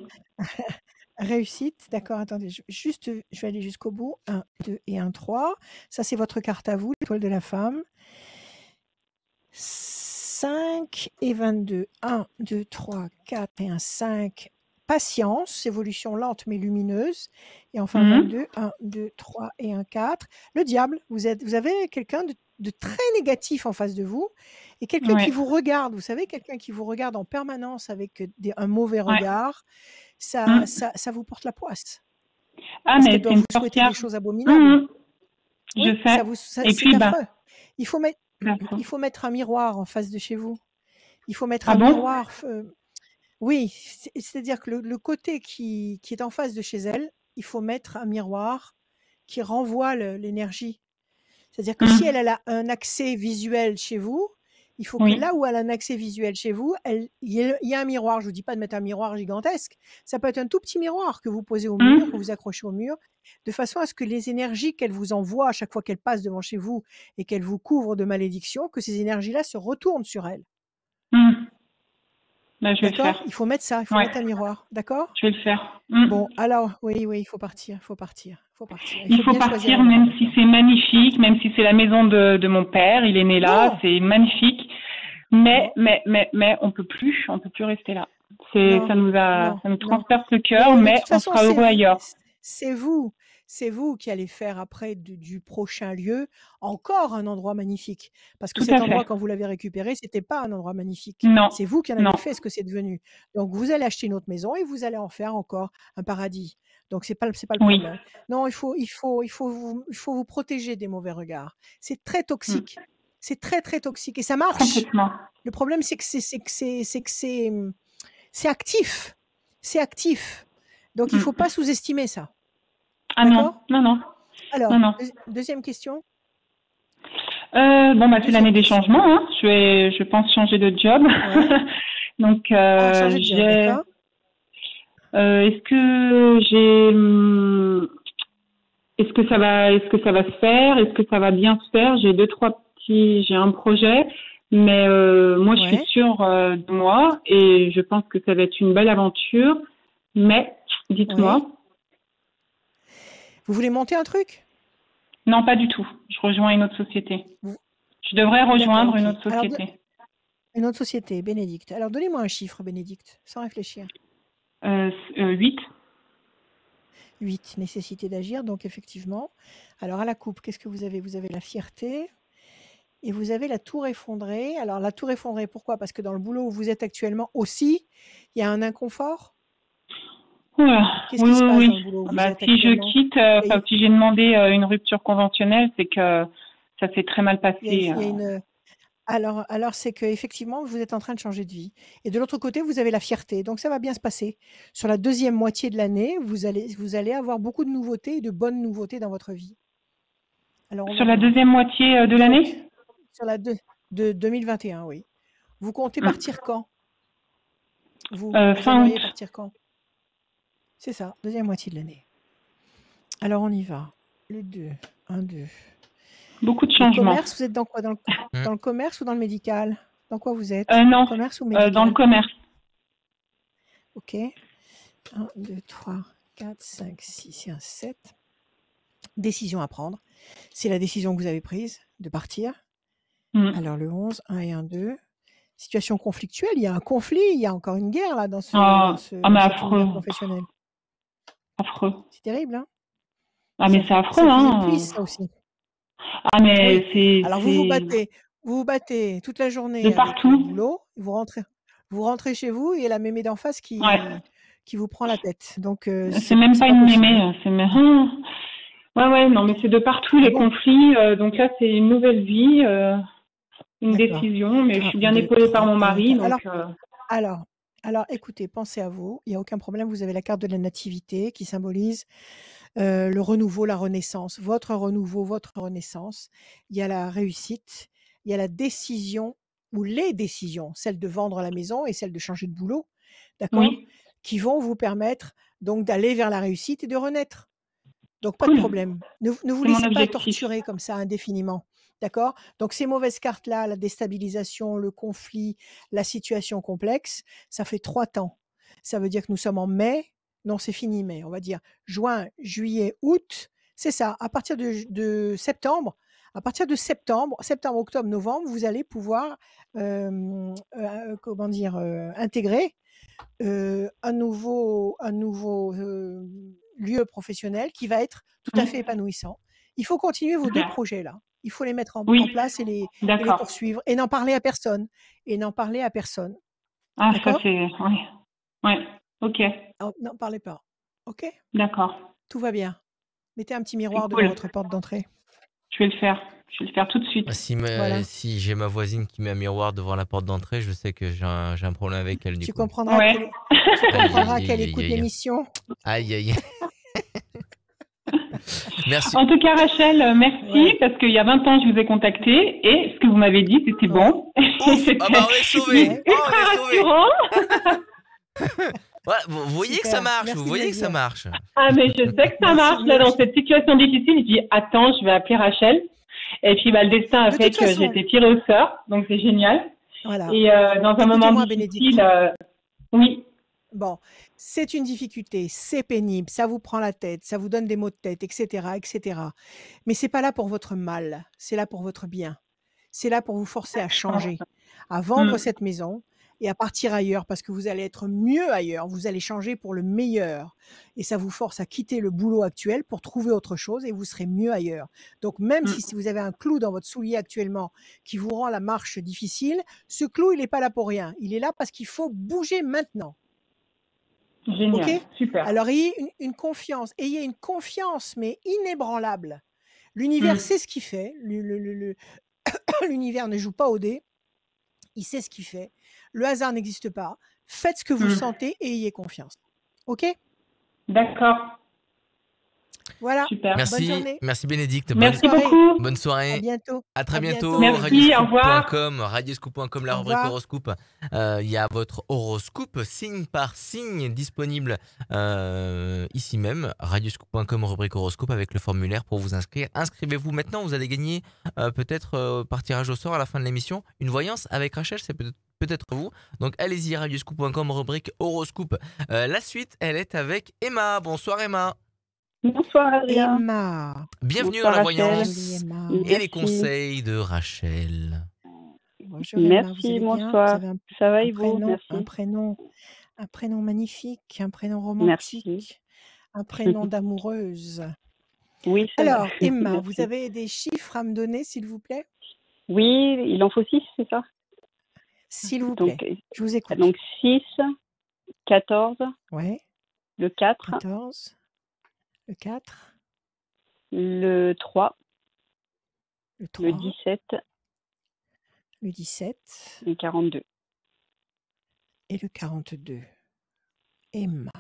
Réussite, d'accord, attendez, je vais aller jusqu'au bout. 1, 2 et 1, 3. Ça, c'est votre carte à vous, l'étoile de la femme. 5 et 22. 1, 2, 3, 4 et 1, 5. Patience, évolution lente mais lumineuse. Et enfin 22. 1, 2, 3 et 1, 4. Le diable, vous avez quelqu'un de très négatif en face de vous et quelqu'un qui vous regarde. Vous savez, quelqu'un qui vous regarde en permanence avec un mauvais regard. Ça vous porte la poisse. Ah, Parce mais qu'elle doit c'est une vous souhaiter sorcière. des choses abominables. Je Oui, sais. Et c'est puis, bah, affreux. Il faut mettre un miroir en face de chez vous. Il faut mettre ah un bon? miroir. Oui, c'est-à-dire que le côté qui est en face de chez elle, il faut mettre un miroir qui renvoie l'énergie. C'est-à-dire que si elle a un accès visuel chez vous, il faut que là où elle a un accès visuel chez vous, il y a un miroir. Je ne vous dis pas de mettre un miroir gigantesque. Ça peut être un tout petit miroir que vous posez au mur, que vous accrochez au mur, de façon à ce que les énergies qu'elle vous envoie à chaque fois qu'elle passe devant chez vous et qu'elle vous couvre de malédictions, que ces énergies-là se retournent sur elle. Bah, je vais le faire. Il faut mettre ça, il faut mettre un miroir, d'accord? Je vais le faire. Bon, alors, oui, il faut partir, il faut partir. Il faut partir, même si c'est magnifique, même si c'est la maison de mon père, il est né là, c'est magnifique. Mais on peut plus rester là. Ça nous transperce le cœur, mais on sera heureux ailleurs. C'est vous qui allez faire après du prochain lieu encore un endroit magnifique. Parce que Tout cet à endroit, fait. quand vous l'avez récupéré, c'était pas un endroit magnifique. Non. C'est vous qui en avez fait ce que c'est devenu. Donc vous allez acheter une autre maison et vous allez en faire encore un paradis. Donc c'est pas le problème. Non, il faut vous protéger des mauvais regards. C'est très toxique. C'est très très toxique et ça marche. Complètement. Le problème c'est que c'est actif. C'est actif. Donc il faut pas sous-estimer ça. Ah non. Alors, non. Deuxième question. C'est l'année des changements. Hein. Je pense changer de job. Ouais. Donc, changer de job, d'accord. Est-ce que ça va se faire? Est-ce que ça va bien se faire? J'ai un projet, mais moi je suis sûre de moi et je pense que ça va être une belle aventure. Mais dites-moi. Ouais. Vous voulez monter un truc? Non, pas du tout. Je rejoins une autre société. Je devrais rejoindre une autre société. Alors, une autre société, Bénédicte. Alors donnez-moi un chiffre, Bénédicte, sans réfléchir. 8. 8, nécessité d'agir, donc effectivement. Alors à la coupe, qu'est-ce que vous avez? Vous avez la fierté et vous avez la tour effondrée. Alors la tour effondrée, pourquoi? Parce que dans le boulot où vous êtes actuellement aussi, il y a un inconfort. Qu'est-ce qui se passe dans le boulot où vous êtes si je quitte, si j'ai demandé une rupture conventionnelle, c'est que ça s'est très mal Il y a, passé. il y a une... Alors c'est qu'effectivement, vous êtes en train de changer de vie. Et de l'autre côté, vous avez la fierté. Donc, ça va bien se passer. Sur la deuxième moitié de l'année, vous allez avoir beaucoup de nouveautés et de bonnes nouveautés dans votre vie. Alors, on Sur va la voir. deuxième moitié de Donc, l'année? sur la de 2021, oui. Vous comptez partir quand? Vous Fin aimeriez août. partir quand? C'est ça, deuxième moitié de l'année. Alors, on y va. Le 2, 1, 2. Beaucoup de Le changements. commerce, vous êtes dans quoi? Dans le commerce ou dans le médical? Dans quoi vous êtes? Non, Commerce ou médical? dans le commerce. Ok. 1, 2, 3, 4, 5, 6 et un 7. Décision à prendre. C'est la décision que vous avez prise de partir. Alors, le 11, 1 et 1, 2. Situation conflictuelle, il y a un conflit, il y a encore une guerre là dans ce, mais cet affreux. univers professionnel. Affreux. C'est terrible, hein? Ah, mais c'est affreux, Ça vous hein. épuise, ça aussi. Ah, mais Oui. c'est... Alors, vous vous battez toute la journée de avec le partout. boulot, vous rentrez chez vous et la mémé d'en face qui vous prend la tête. Donc, C'est même pas une possible. mémé, c'est ouais, non, mais c'est de partout les conflits. Donc là, c'est une nouvelle vie, une D'accord. décision, mais je suis bien 2, épaulée par 3, mon mari. 4. Donc, Alors, écoutez, pensez à vous. Il n'y a aucun problème. Vous avez la carte de la nativité qui symbolise le renouveau, la renaissance, votre renouveau, votre renaissance. Il y a la réussite, il y a la décision ou les décisions, celle de vendre la maison et celle de changer de boulot, d'accord, oui, qui vont vous permettre donc d'aller vers la réussite et de renaître. Donc, pas Cool. de problème. Ne vous C'est mon laissez pas objectif. torturer comme ça indéfiniment. D'accord? Donc, ces mauvaises cartes-là, la déstabilisation, le conflit, la situation complexe, ça fait 3 temps. Ça veut dire que nous sommes en mai. Non, c'est fini mai. On va dire juin, juillet, août. C'est ça. À partir de septembre, septembre, octobre, novembre, vous allez pouvoir intégrer un nouveau lieu professionnel qui va être tout à fait épanouissant. Il faut continuer vos 2 projets là. Il faut les mettre en place et les poursuivre et n'en parler à personne. Ah, ça D'accord? c'est... Ouais, ok. N'en parlez pas. Ok? D'accord. Tout va bien. Mettez un petit miroir C'est devant cool. votre porte d'entrée. Je vais le faire. Je vais le faire tout de suite. Voilà. Si j'ai ma voisine qui met un miroir devant la porte d'entrée, je sais que j'ai un problème avec elle. Tu coup. comprendras qu'elle écoute l'émission. Aïe, aïe. Merci. En tout cas, Rachel, merci parce qu'il y a 20 ans, je vous ai contacté et ce que vous m'avez dit, c'était bon. Ouf, on est sauvés. Ultra rassurant. Voilà, vous voyez que ça marche. Merci Vous voyez que ça marche. Ah, mais je sais que ça marche. Là, dans cette situation difficile, je dis attends, je vais appeler Rachel. Et puis, le destin a fait que j'ai été tirée au sort. Donc, c'est génial. Voilà. Et dans un moment difficile, oui. Bon, c'est une difficulté, c'est pénible, ça vous prend la tête, ça vous donne des maux de tête, etc., etc. Mais c'est pas là pour votre mal, c'est là pour votre bien. C'est là pour vous forcer à changer, à vendre cette maison et à partir ailleurs parce que vous allez être mieux ailleurs, vous allez changer pour le meilleur. Et ça vous force à quitter le boulot actuel pour trouver autre chose et vous serez mieux ailleurs. Donc même si vous avez un clou dans votre soulier actuellement qui vous rend la marche difficile, ce clou, il n'est pas là pour rien. Il est là parce qu'il faut bouger maintenant. Génial, Ok, super. alors ayez une confiance, mais inébranlable. L'univers sait ce qu'il fait. L'univers ne joue pas au dé. Il sait ce qu'il fait. Le hasard n'existe pas. Faites ce que vous sentez et ayez confiance. Ok? D'accord. Voilà. Super. Merci. Bonne journée. Merci Bénédicte. Merci beaucoup. Bonne soirée. À bientôt. À très bientôt. Merci, au revoir. Radioscoop.com, la rubrique horoscope. Il y a votre horoscope signe par signe disponible ici même. Radioscoop.com, rubrique horoscope avec le formulaire pour vous inscrire. Inscrivez-vous maintenant. Vous allez gagner peut-être par tirage au sort à la fin de l'émission une voyance avec Rachel. C'est peut-être vous. Donc allez-y, radioscoop.com, rubrique horoscope. La suite, elle est avec Emma. Bonsoir Emma. Bonsoir Adrien. Emma. Bienvenue Bonsoir, dans la Rachel. voyance et les conseils de Rachel. Bonjour Emma, vous Merci, allez bien? bonsoir. Vous avez Ça va et vous? Merci. un prénom magnifique, un prénom romantique, Merci. un prénom d'amoureuse. Oui, c'est Alors, vrai. Emma, Merci. vous avez des chiffres à me donner, s'il vous plaît? Oui, il en faut 6, c'est ça? S'il vous plaît, je vous écoute. Donc 6, 14, Ouais, le 4, 14, le 4, le 3, Le le 3, 17 le 17 et 42. et le 42. Emma.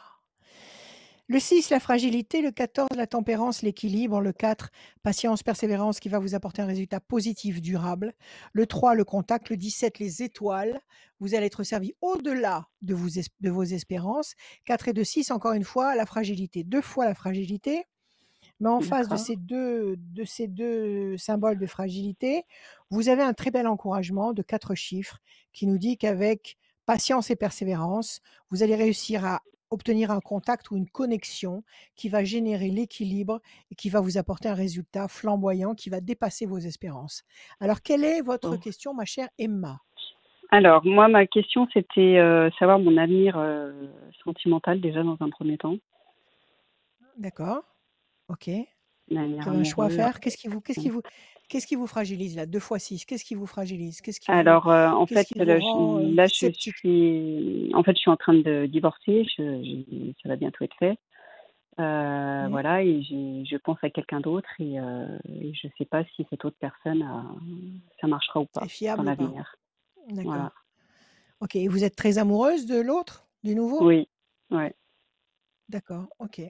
Le 6, la fragilité. Le 14, la tempérance, l'équilibre. Le 4, patience, persévérance qui va vous apporter un résultat positif, durable. Le 3, le contact. Le 17, les étoiles. Vous allez être servi au-delà de vos espérances. 4 et 2, 6, encore une fois, la fragilité. 2 fois la fragilité. Mais en face de D'accord. ces deux symboles de fragilité, vous avez un très bel encouragement de 4 chiffres qui nous dit qu'avec patience et persévérance, vous allez réussir à obtenir un contact ou une connexion qui va générer l'équilibre et qui va vous apporter un résultat flamboyant qui va dépasser vos espérances. Alors, quelle est votre Bon. question, ma chère Emma? Alors, moi, ma question, c'était savoir mon avenir sentimental déjà dans un premier temps. D'accord. Ok. L'avenir Vous avez un choix à amoureux. faire. Qu'est-ce qui vous fragilise là? 2 fois 6. Qu'est-ce qui vous fragilise? Alors, en Qu'est-ce fait, qui vous là, rend là, je sceptique? suis, en fait, je suis en train de divorcer. Ça va bientôt être fait. Oui. Voilà, et je pense à quelqu'un d'autre et je sais pas si cette autre personne, ça marchera ou pas Est dans fiable ou pas? l'avenir. D'accord. Voilà. Ok. Et vous êtes très amoureuse de l'autre, du nouveau? Oui, ouais. D'accord. Ok.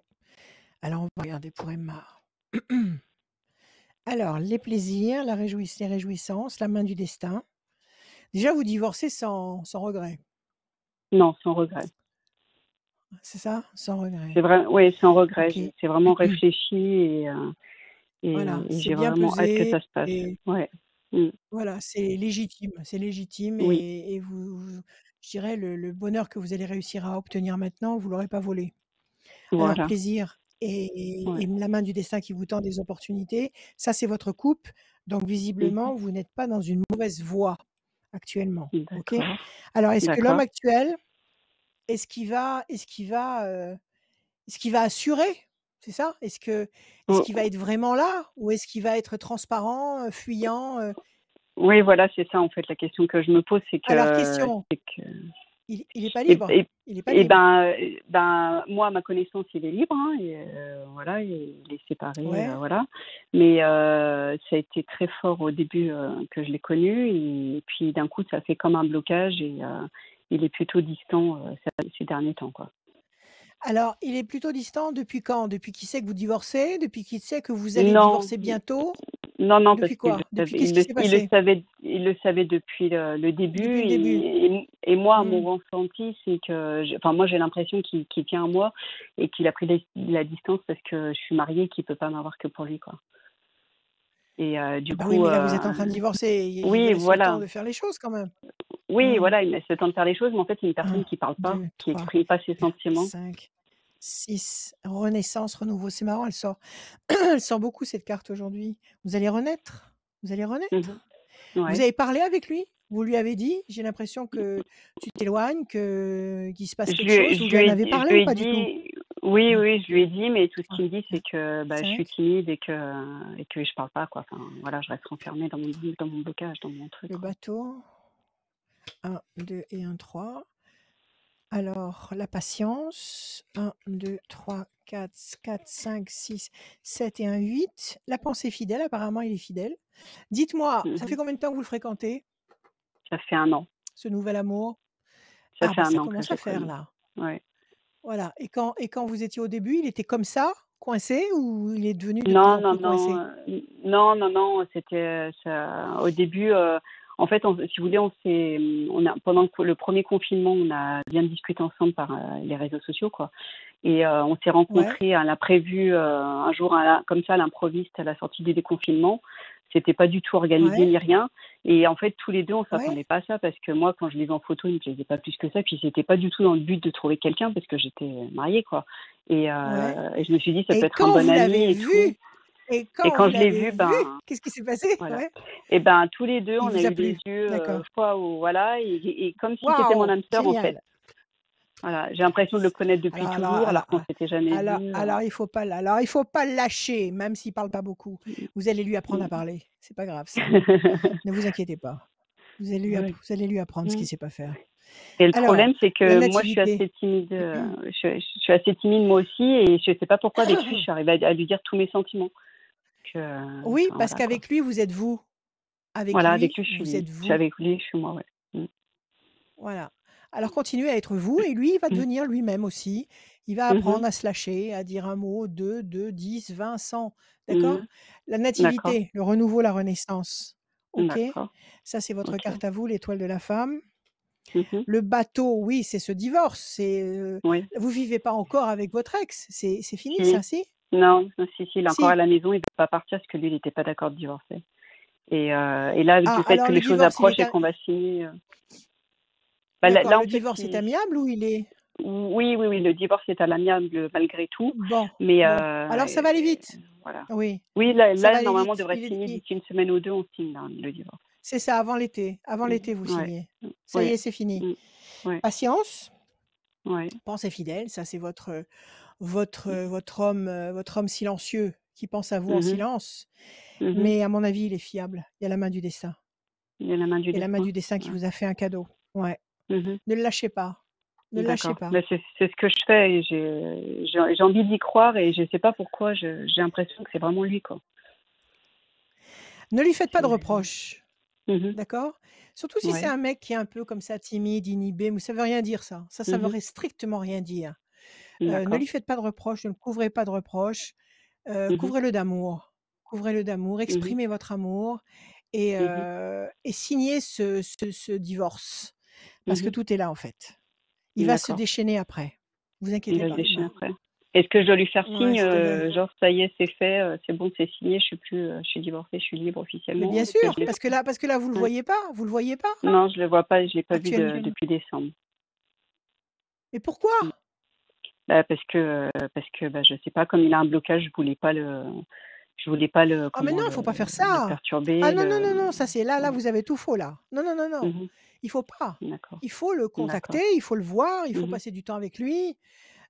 Alors, on va regarder pour Emma. Alors, les plaisirs, les réjouissances, la main du destin. Déjà, vous divorcez sans regret. Non, sans regret. C'est ça? Sans regret. C'est vrai, oui, sans regret. Ok. C'est vraiment réfléchi Voilà, et c'est j'ai bien vraiment hâte que pesé ça se passe. et Ouais. Mm. voilà, c'est légitime Oui, et je dirais le bonheur que vous allez réussir à obtenir maintenant, vous l'aurez pas volé. Alors voilà. plaisir et Ouais. la main du destin qui vous tend des opportunités, ça c'est votre coupe, donc visiblement vous n'êtes pas dans une mauvaise voie actuellement, OK? D'accord. Alors est-ce que l'homme D'accord. actuel, est-ce qu'il va est-ce qu'il va, est-ce qu'il va assurer? C'est ça? Est-ce Oh, qu'il va être vraiment là? Ou est-ce qu'il va être transparent, fuyant, oui, voilà, c'est ça en fait. La question que je me pose, Alors question, c'est que il est pas et, libre? et, Il est pas et libre? moi, à ma connaissance, il est libre, hein, et voilà, il est séparé, Ouais. voilà. Mais ça a été très fort au début que je l'ai connu, et puis d'un coup, ça fait comme un blocage, et il est plutôt distant ces derniers temps, quoi. Alors, il est plutôt distant depuis quand? Depuis qu'il sait que vous divorcez? Depuis qu'il sait que vous allez Non, divorcer bientôt? non, parce Depuis qu'il quoi? Depuis qu'est-ce qui s'est passé? il le savait depuis le début, Depuis le début? et moi, à Mmh. mon ressenti, c'est que, enfin, moi, j'ai l'impression qu'il tient à moi et qu'il a pris la distance parce que je suis mariée et qu'il peut pas m'avoir que pour lui, quoi. Et du Bah oui, coup, mais là, vous êtes en train de divorcer. Il vous oui, laisse le temps voilà. de faire les choses quand même. Oui, Mmh. voilà, il me laisse le temps de faire les choses, mais en fait, c'est une 1, personne qui parle pas, 2, qui 3, exprime pas ses 4, sentiments. 5, 6. Renaissance, renouveau. C'est marrant, elle sort elle sort beaucoup cette carte aujourd'hui. Vous allez renaître. Vous allez renaître. Vous Ouais. avez parlé avec lui? Vous lui avez dit? J'ai l'impression que tu t'éloignes, qu'il se passe quelque chose. Vous lui en avez Je parlé lui ou ai pas du tout? dit, oui, 1, oui, je lui 2, ai dit, mais tout ce 3, qu'il me dit, c'est 4, que je suis 5. timide et que je parle pas, quoi. Enfin, voilà, je reste renfermée dans mon blocage, dans mon truc, Le quoi. bateau. 1, 2 et 1, 3. Alors, la patience. 1, 2, 3, 4, 4, 5, 6, 7 et 1, 8. La pensée fidèle, apparemment, il est fidèle. Dites-moi, ça fait Mhm. combien de temps que vous le fréquentez, Ça fait 1 an. ce nouvel amour? Ça Ah, fait bah un ça an que je commence à l'ai faire connu. là. Ouais. Voilà. Et quand vous étiez au début, il était comme ça, coincé, ou il est devenu de plus Non, en non, plus non, coincé? non, c'était ça. Au début, en fait, si vous voulez, pendant le premier confinement, on a bien discuté ensemble par les réseaux sociaux, quoi. Et on s'est Ouais, rencontrés à l'imprévu un jour comme ça, à l'improviste, à la sortie du déconfinement. C'était pas du tout organisé ouais, ni rien. Et en fait, tous les deux, on ouais, s'attendait pas à ça parce que moi, quand je les ai en photo, ils me plaisaient pas plus que ça. Puis c'était pas du tout dans le but de trouver quelqu'un parce que j'étais mariée, quoi. ouais. Et je me suis dit, ça peut Et être un quand bon vous l'avez ami et tout. vu, et Et quand vous quand je l'ai l'avez vu, vu, qu'est-ce qui s'est passé? voilà. Ouais, Et tous les deux, il on a vous a eu des plu. yeux D'accord. waouh, voilà, et comme si c'était mon Waouh, âme sœur, en fait. génial. Voilà, j'ai l'impression de le connaître depuis Alors, alors, toujours, alors alors, qu'on s'était jamais vu. alors, il faut pas le lâcher, même s'il parle pas beaucoup. Vous allez lui apprendre à parler. C'est pas grave ça. Ne vous inquiétez pas. Oui. Vous allez lui apprendre ce Mm. qu'il sait pas faire. Et le Alors, problème, c'est la que moi, je suis nativité. assez timide. Je suis assez timide moi aussi, et je sais pas pourquoi avec lui, je suis arrivée à lui dire tous mes sentiments. Oui, enfin, parce voilà, quoi. qu'avec lui, vous êtes vous. Avec Voilà, avec lui, lui, vous êtes je suis vous. avec lui, je suis moi, ouais. Voilà. Alors continuez à être vous et lui, il va Mmh. devenir lui-même aussi. Il va Mmh mh. apprendre à se lâcher, à dire un mot, 2, 2, 10, 20, 100. Mmh. D'accord? La D'accord, nativité, le renouveau, la renaissance. OK? d'accord, Ça, c'est votre OK. carte à vous, l'étoile de la femme. Mmh. Le bateau, oui, c'est ce divorce. Oui. Vous vivez pas encore avec votre ex. C'est fini, ça, Si. si? Non, si, il est encore à Si. la maison, il veut pas partir parce que lui, il était pas d'accord de divorcer et là, Ah, du fait alors que le les choses divorce, il approchent est et à... qu'on va signer, bah, D'accord, là, en le fait, divorce est amiable ou il est... oui, oui, oui, le divorce est à l'amiable malgré tout, Bon, mais bon. Alors ça va aller vite. voilà. Oui, Oui, ça va là, aller normalement, on vite. devrait signer d'ici une semaine ou 2, on signe là, le divorce. C'est ça, avant l'été. Avant l'été, vous Ouais. signez. Ça y Ouais. est, c'est fini. Ouais. Patience, Ouais. pensez fidèle. Ça, c'est votre homme silencieux qui pense à vous en Mmh. silence. Mmh. Mais à mon avis, il est fiable. Il y a la main du destin. Il y a la main du Il y a la main destin. du destin qui Ouais. vous a fait un cadeau. Ouais. Mmh. Ne le lâchez pas. Ne le lâchez D'accord. pas. Bah, c'est ce que je fais et j'ai envie d'y croire et je sais pas pourquoi, j'ai l'impression que c'est vraiment lui, quoi. Ne lui faites pas de C'est reproches. Mmh. D'accord? Surtout si c'est Ouais. un mec qui est un peu comme ça, timide, inhibé, mais ça veut rien dire ça. Ça Mmh. veut strictement rien dire. Ne D'accord. lui faites pas de reproches, ne le couvrez pas de reproches. Mmh. Couvrez-le d'amour. Couvrez-le d'amour, Mmh. exprimez votre amour et Mmh. signez ce divorce. Parce que Mmh. tout est là en fait. Il va se D'accord. déchaîner après. Vous Il inquiétez va se pas, il déchirer va. après. Est-ce que je dois lui faire Ouais, signe, c'est un genre ça y est, c'est fait, c'est bon, c'est signé, je suis divorcée, je suis libre mais officiellement? bien Est-ce que sûr, je l'ai parce que là, vous le ouais. voyez pas, vous le voyez pas Non, je le vois pas, je l'ai pas vu actuellement. depuis décembre. Mais pourquoi? Bah, parce que, bah, je sais pas, comme il a un blocage, je voulais pas Ah mais non, il faut pas faire le ça. Ah perturber, non, non, non, non, ça c'est là, ouais. vous avez tout faux là. Non, non, non, non. Mmh. Il faut pas. D'accord, Il faut le d'accord. contacter, il faut le voir, il faut Mmh. passer du temps avec lui.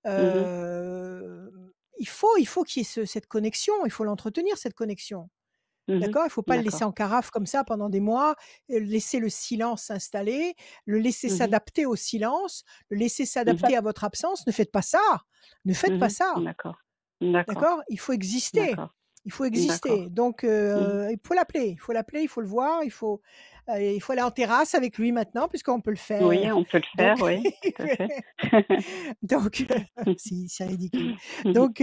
Mmh. Heu, il faut qu'il y ait cette connexion, il faut l'entretenir cette connexion. Mmh. D'accord? Il faut pas le laisser D'accord. en carafe comme ça pendant des mois, laisser le silence s'installer, le laisser Mmh. s'adapter au silence, le laisser Mmh. s'adapter à votre absence. Ne faites pas ça! Ne faites pas Mmh. ça! D'accord. D'accord. D'accord? Il faut exister. D'accord. Il faut D'accord. exister. Donc Mmh. il faut l'appeler, il faut le voir, il faut aller en terrasse avec lui maintenant puisqu'on peut le Oui, faire. on peut le faire, Donc oui, tout à fait. donc si, c'est ridicule. Donc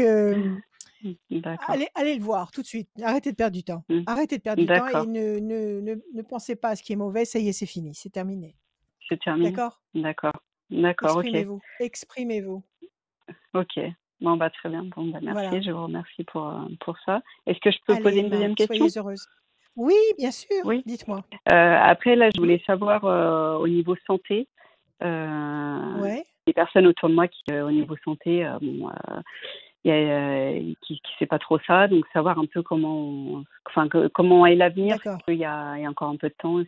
D'accord. allez le voir tout de suite. Arrêtez de perdre du temps. Mmh. Arrêtez de perdre du temps et D'accord. ne pensez pas à ce qui est mauvais. Ça y est, c'est fini, c'est terminé. C'est terminé? D'accord? D'accord. D'accord, OK. Exprimez-vous, exprimez-vous. OK. Bon, bah, très bien. Bon, bah, Voilà. merci, je vous remercie pour ça. Est-ce que je peux poser Allez, une deuxième soyez question? heureuse. Oui, bien sûr, Oui. dites-moi. Après, là, je Mmh? voulais savoir, au niveau santé, Ouais, les personnes autour de moi qui, au niveau santé, bon, il y a, qui sait pas trop ça, donc savoir un peu comment est l'avenir, d'accord. parce qu'il y a encore un peu de temps,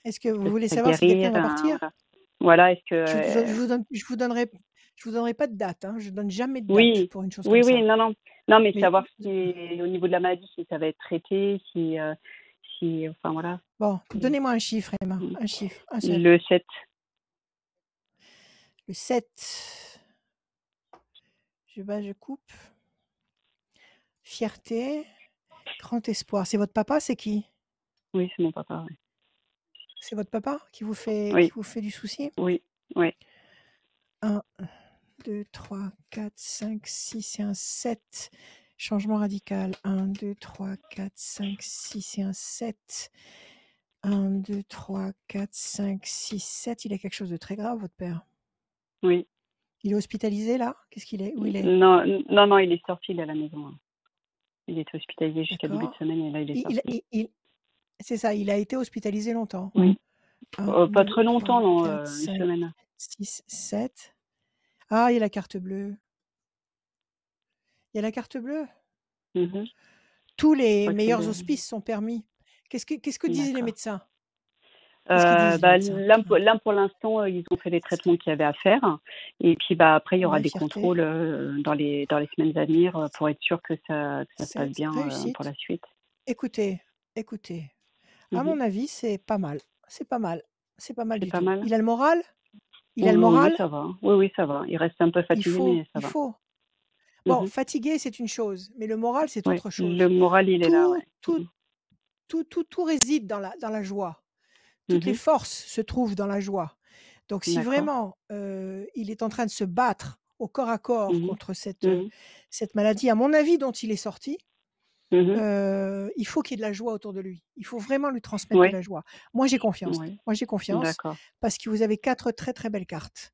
Est-ce que vous est-ce que voulez ça va savoir si quelqu'un guérir, va partir? voilà, est-ce que, Je vous donnerai pas de date, hein, je donne jamais de date oui, pour une chose oui, comme oui, ça. non, non. Non, mais Mais savoir si au niveau de la maladie, si ça va être traité, si enfin voilà. bon, Mmh. donnez-moi un chiffre, Emma, Mmh. un chiffre, un seul. Le 7. Le 7. Je coupe. Fierté, grand espoir. C'est votre papa, c'est qui? Oui, c'est mon papa, oui. C'est votre papa qui vous Oui, fait du souci? oui, oui. 1, 2, 3, 4, 5, 6 et un 7. Changement radical. 1, 2, 3, 4, 5, 6 et un 7. 1, 2, 3, 4, 5, 6, 7. Il a quelque chose de très grave, votre père. Oui. Il est hospitalisé là? Qu'est-ce qu'il est? Où il est? Non, non, non, il est sorti, il est à la maison, hein. Il était hospitalisé jusqu'à début de D'accord. semaine et là, il est sorti. C'est ça, il a été hospitalisé longtemps. Oui. 1, Pas 2, très 3, longtemps, non, 4, une 5, semaine. 6, 7. Ah, il y a la carte bleue. Il y a la carte bleue. Je Tous les crois que c'est meilleurs de hospices sont permis. Qu'est-ce que disent les d'accord. médecins? Qu'est-ce qu'ils disent les Bah, médecins? là, pour l'instant, ils ont fait les traitements qu'il y avait à faire et puis, bah, après, il y aura Ouais, des fierté. contrôles, dans les semaines à venir, pour être sûr que ça se passe 7, bien, pour réussite. la suite. Écoutez, à mon avis, c'est pas mal. C'est pas mal. C'est pas mal C'est du pas tout. mal? Il a le moral? Il a Oui, le oui, oui, moral? ça va. Oui, oui, ça va. Il reste un peu Il fatigué, mais ça va. faut. Bon, fatigué, c'est une chose, mais le moral, c'est Ouais, autre chose. le moral, il est là, ouais. Tout réside dans la joie. Toutes les forces se trouvent dans la joie. Donc si D'accord. vraiment, il est en train de se battre au corps à corps contre cette maladie, à mon avis, dont il est sorti, il faut qu'il y ait de la joie autour de lui. Il faut vraiment lui transmettre de Ouais, la joie. Moi, j'ai confiance. ouais. Moi, j'ai confiance D'accord. parce que vous avez 4 très, très belles cartes.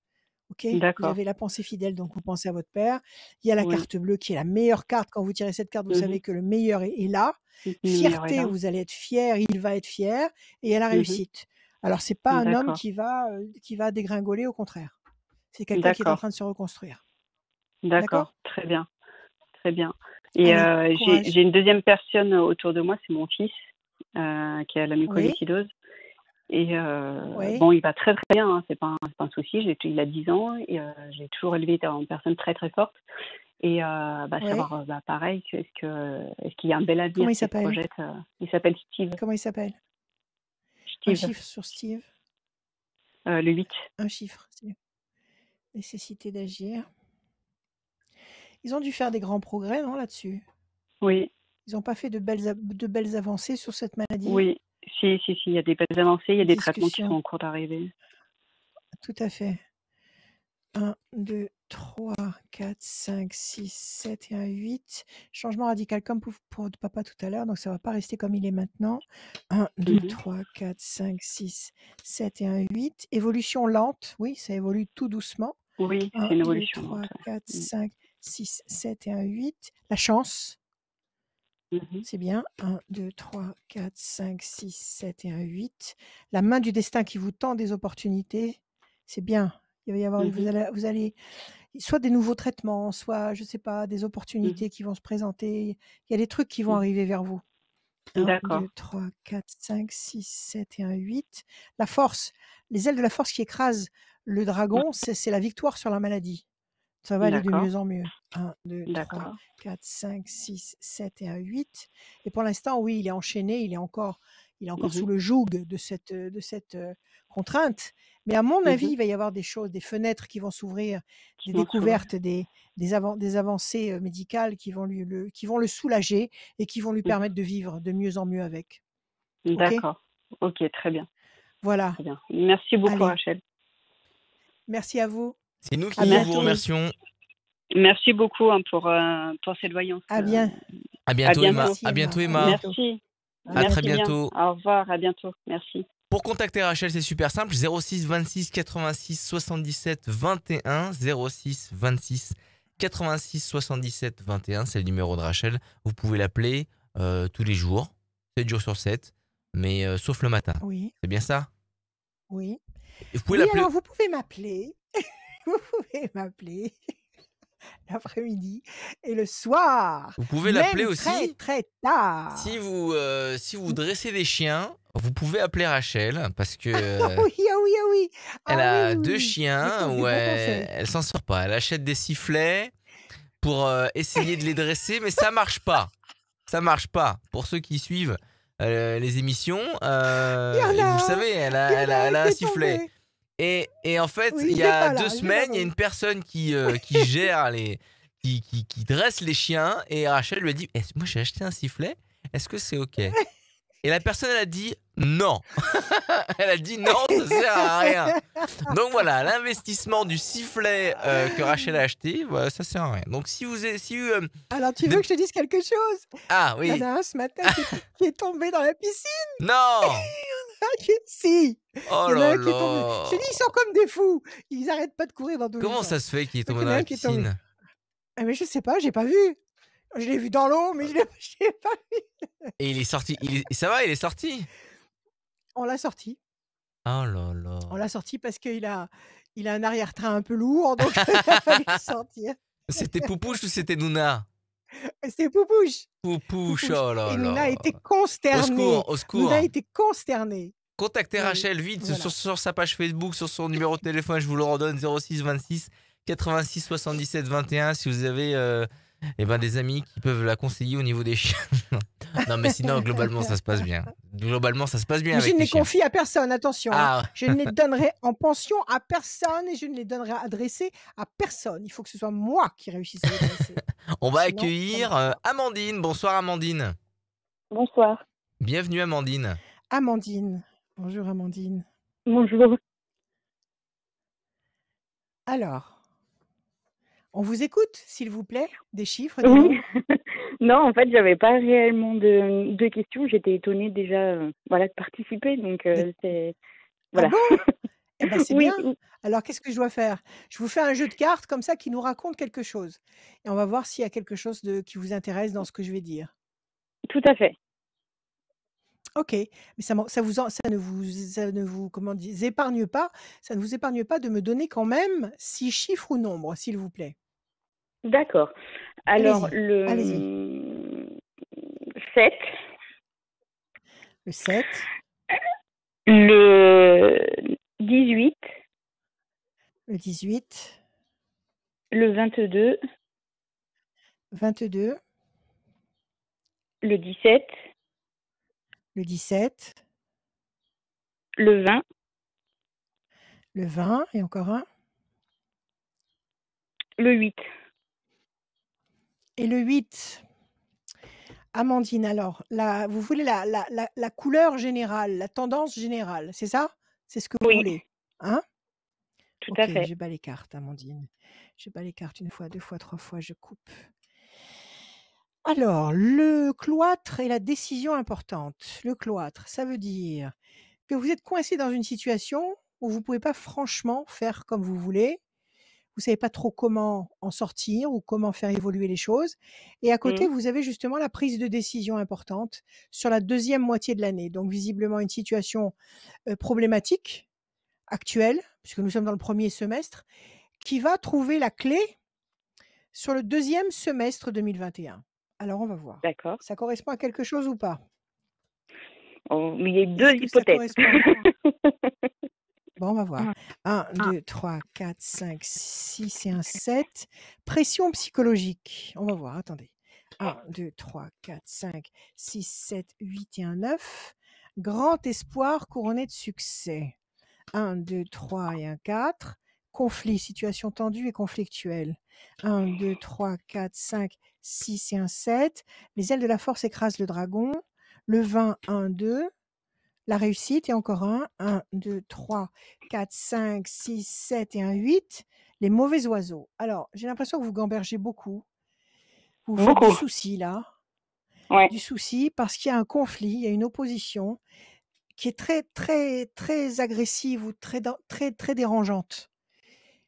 OK? Vous D'accord. avez la pensée fidèle, donc vous pensez à votre père. Il y a la Oui. carte bleue qui est la meilleure carte. Quand vous tirez cette carte, vous savez que le meilleur est là. Le meilleur est Fierté, là. vous allez être fier, il va être fier. Et il y a la réussite. Alors, c'est pas un homme D'accord. qui va dégringoler, au contraire. C'est quelqu'un qui est en D'accord. train de se reconstruire. D'accord. D'accord? Très bien. Très bien. Et Allez, courage. j'ai une deuxième personne autour de moi, c'est mon fils, qui a la Oui, mucoviscidose. Et oui, bon, il va très très bien, hein, c'est pas un souci. Il a 10 ans et j'ai toujours élevé une personne très très forte. Et oui. savoir, pareil, est-ce qu'il y a un bel avenir Comment il qui se s'appelle? projette. Il s'appelle Steve. Comment il s'appelle? Un Steve, chiffre sur Steve. le 8. Un chiffre. C'est nécessité d'agir. Ils ont dû faire des grands progrès, non, là-dessus? Oui, Ils n'ont pas fait de belles avancées sur cette maladie? oui. Si, il y a des belles avancées, il y a des traitements qui sont Discussion. en cours d'arrivée. Tout à fait. 1, 2, 3, 4, 5, 6, 7 et un 8. Changement radical comme pour papa tout à l'heure, donc ça ne va pas rester comme il est maintenant. 1, 2, 3, 4, 5, 6, 7 et un 8. Évolution lente, oui, ça évolue tout doucement. Oui, 1, c'est une 2, évolution 3, lente. 4, 5, 6, 7 et un 8. La chance, c'est bien. 1, 2, 3, 4, 5, 6, 7 et un 8. La main du destin qui vous tend des opportunités, c'est bien. Il va y avoir, vous allez, soit des nouveaux traitements, soit, je sais pas, des opportunités qui vont se présenter. Il y a des trucs qui vont arriver vers vous. 1, D'accord. 2, 3, 4, 5, 6, 7 et un 8. La force, les ailes de la force qui écrasent le dragon, c'est la victoire sur la maladie. Ça va aller de D'accord. mieux en mieux. 1, 2, 3, D'accord. 4, 5, 6, 7 et un 8. Et pour l'instant, oui, il est enchaîné, il est encore sous le joug de cette contrainte. Mais à mon avis, il va y avoir des choses, des fenêtres qui vont s'ouvrir, des découvertes, des avancées médicales qui vont le soulager et qui vont lui permettre de vivre de mieux en mieux avec. OK? D'accord. Ok, très bien. Voilà. Très bien. Merci beaucoup, Allez, Rachel. merci à vous. C'est nous qui À vous bientôt. remercions. Merci beaucoup pour cette voyance. À bien. À bientôt, Emma. Merci, À bientôt, Emma. Emma. Merci. À À très Merci bien. bientôt. Au revoir, à bientôt. Merci. Pour contacter Rachel, c'est super simple. 06 26 86 77 21. 06 26 86 77 21. C'est le numéro de Rachel. Vous pouvez l'appeler tous les jours, 7 jours sur 7, mais sauf le matin. Oui, C'est bien ça? oui. Et vous pouvez Oui, l'appeler. alors vous pouvez m'appeler. Vous pouvez m'appeler l'après-midi et le soir. Vous pouvez l'appeler Même aussi. très, très tard. Si vous dressez des chiens, vous pouvez appeler Rachel parce que Ah oui, ah oui, ah oui. elle Ah a oui, oui, 2 oui. chiens Des où bons conseils. elle s'en sort pas. Elle achète des sifflets pour essayer de les dresser, mais ça marche pas. Ça marche pas. Pour ceux qui suivent les émissions, Il y en et vous a le un, savez, elle a qui un est sifflet. tombé. Et en fait, Oui, il il y est a pas 2 là, il est semaines, il y a là-bas. une personne qui gère qui dresse les chiens et Rachel lui a dit moi j'ai acheté un sifflet, est-ce que c'est ok? Et la personne elle a dit non. Elle a dit non, ça sert à rien. Donc voilà, l'investissement du sifflet que Rachel a acheté, voilà, ça sert à rien. Donc si vous Alors, tu veux que je te dise quelque chose? ah Il y oui, en a un ce matin qui est tombé dans la piscine. non, Si, oh il y en a là un qui est tombé. Je te là, dis, ils sont comme des fous. Ils n'arrêtent pas de courir dans tous les comment ça sens. se fait qu'il est Donc, tombé il y en dans a la un qui est tombé. piscine? Ah, mais je sais pas, j'ai pas vu. Je l'ai vu dans l'eau, mais je l'ai pas vu. Et il est sorti, ça va, il est sorti? On l'a sorti. Oh là là. On l'a sorti parce qu'il a un arrière-train un peu lourd, donc il a fallu le sortir. C'était Poupouche ou c'était Nouna? C'est Poupouche. Poupouche, Poupouche. oh là Et Nouna là. était Au consternée. secours, au secours. Nouna était consternée. Contactez Oui, Rachel vite voilà. sur sa page Facebook, sur son numéro de téléphone, je vous le redonne, 06 26 86 77 21 si vous avez des amis qui peuvent la conseiller au niveau des chiens. Non, Non, mais sinon, globalement, ça se passe bien. Globalement, ça se passe bien Mais je avec ne les les chiens. confie à personne, attention, hein. Ah, Je ne les donnerai en pension à personne et je ne les donnerai adressés à personne. Il faut que ce soit moi qui réussisse à les dresser. on va Sinon, ça ne accueillir marche pas. Amandine. Bonsoir, Amandine. Bonsoir. Bienvenue, Amandine. Amandine. Bonjour, Amandine. Bonjour. Alors, on vous écoute, s'il vous plaît. Des chiffres, des nombres. Oui. Non, en fait, j'avais pas réellement de questions. J'étais étonnée déjà, voilà, de participer. Donc, c'est Ah voilà. bon? Eh ben, c'est Oui, bien. Alors, qu'est-ce que je dois faire? Je vous fais un jeu de cartes comme ça qui nous raconte quelque chose. Et on va voir s'il y a quelque chose qui vous intéresse dans ce que je vais dire. tout à fait. Ok, mais ça ne vous comment dire, épargne pas, ça ne vous épargne pas de me donner quand même 6 chiffres ou nombres, s'il vous plaît. D'accord. Alors, Allez-y. le 7, Le 7, le 18, le 18, le 22, 22, le 17, le 17, le 20, le 20 et encore un, le 8. et le 8. Amandine, alors, vous voulez la couleur générale, la tendance générale, c'est ça? C'est ce que vous Oui, voulez, hein? tout à Ok, fait. je bats les cartes, Amandine. Je bats les cartes 1 fois, 2 fois, 3 fois, je coupe. Alors, le cloître et la décision importante. Le cloître, ça veut dire que vous êtes coincé dans une situation où vous ne pouvez pas franchement faire comme vous voulez. Vous ne savez pas trop comment en sortir ou comment faire évoluer les choses. Et à côté, Mmh. vous avez justement la prise de décision importante sur la deuxième moitié de l'année. Donc, visiblement, une situation problématique, actuelle, puisque nous sommes dans le premier semestre, qui va trouver la clé sur le deuxième semestre 2021. Alors, on va voir. D'accord. Ça correspond à quelque chose ou pas? Oh, mais il y a 2 Est-ce que ça hypothèses. correspond? Bon, on va voir. Ouais. 1, 2, 3, 4, 5, 6 et un 7. Pression psychologique. On va voir, attendez. 1, 2, 3, 4, 5, 6, 7, 8 et un 9. Grand espoir couronné de succès. 1, 2, 3 et un 4. Conflit, situation tendue et conflictuelle. 1, 2, 3, 4, 5, 6 et un 7. Les ailes de la force écrasent le dragon. Le 20, 1, 2. La réussite et encore un. 1, 2, 3, 4, 5, 6, 7 et un 8. Les mauvais oiseaux. Alors, j'ai l'impression que vous gambergez beaucoup. Vous vous faites du Beaucoup. souci là. Ouais. Du souci parce qu'il y a un conflit, il y a une opposition qui est très, très, très agressive ou très, très, très dérangeante.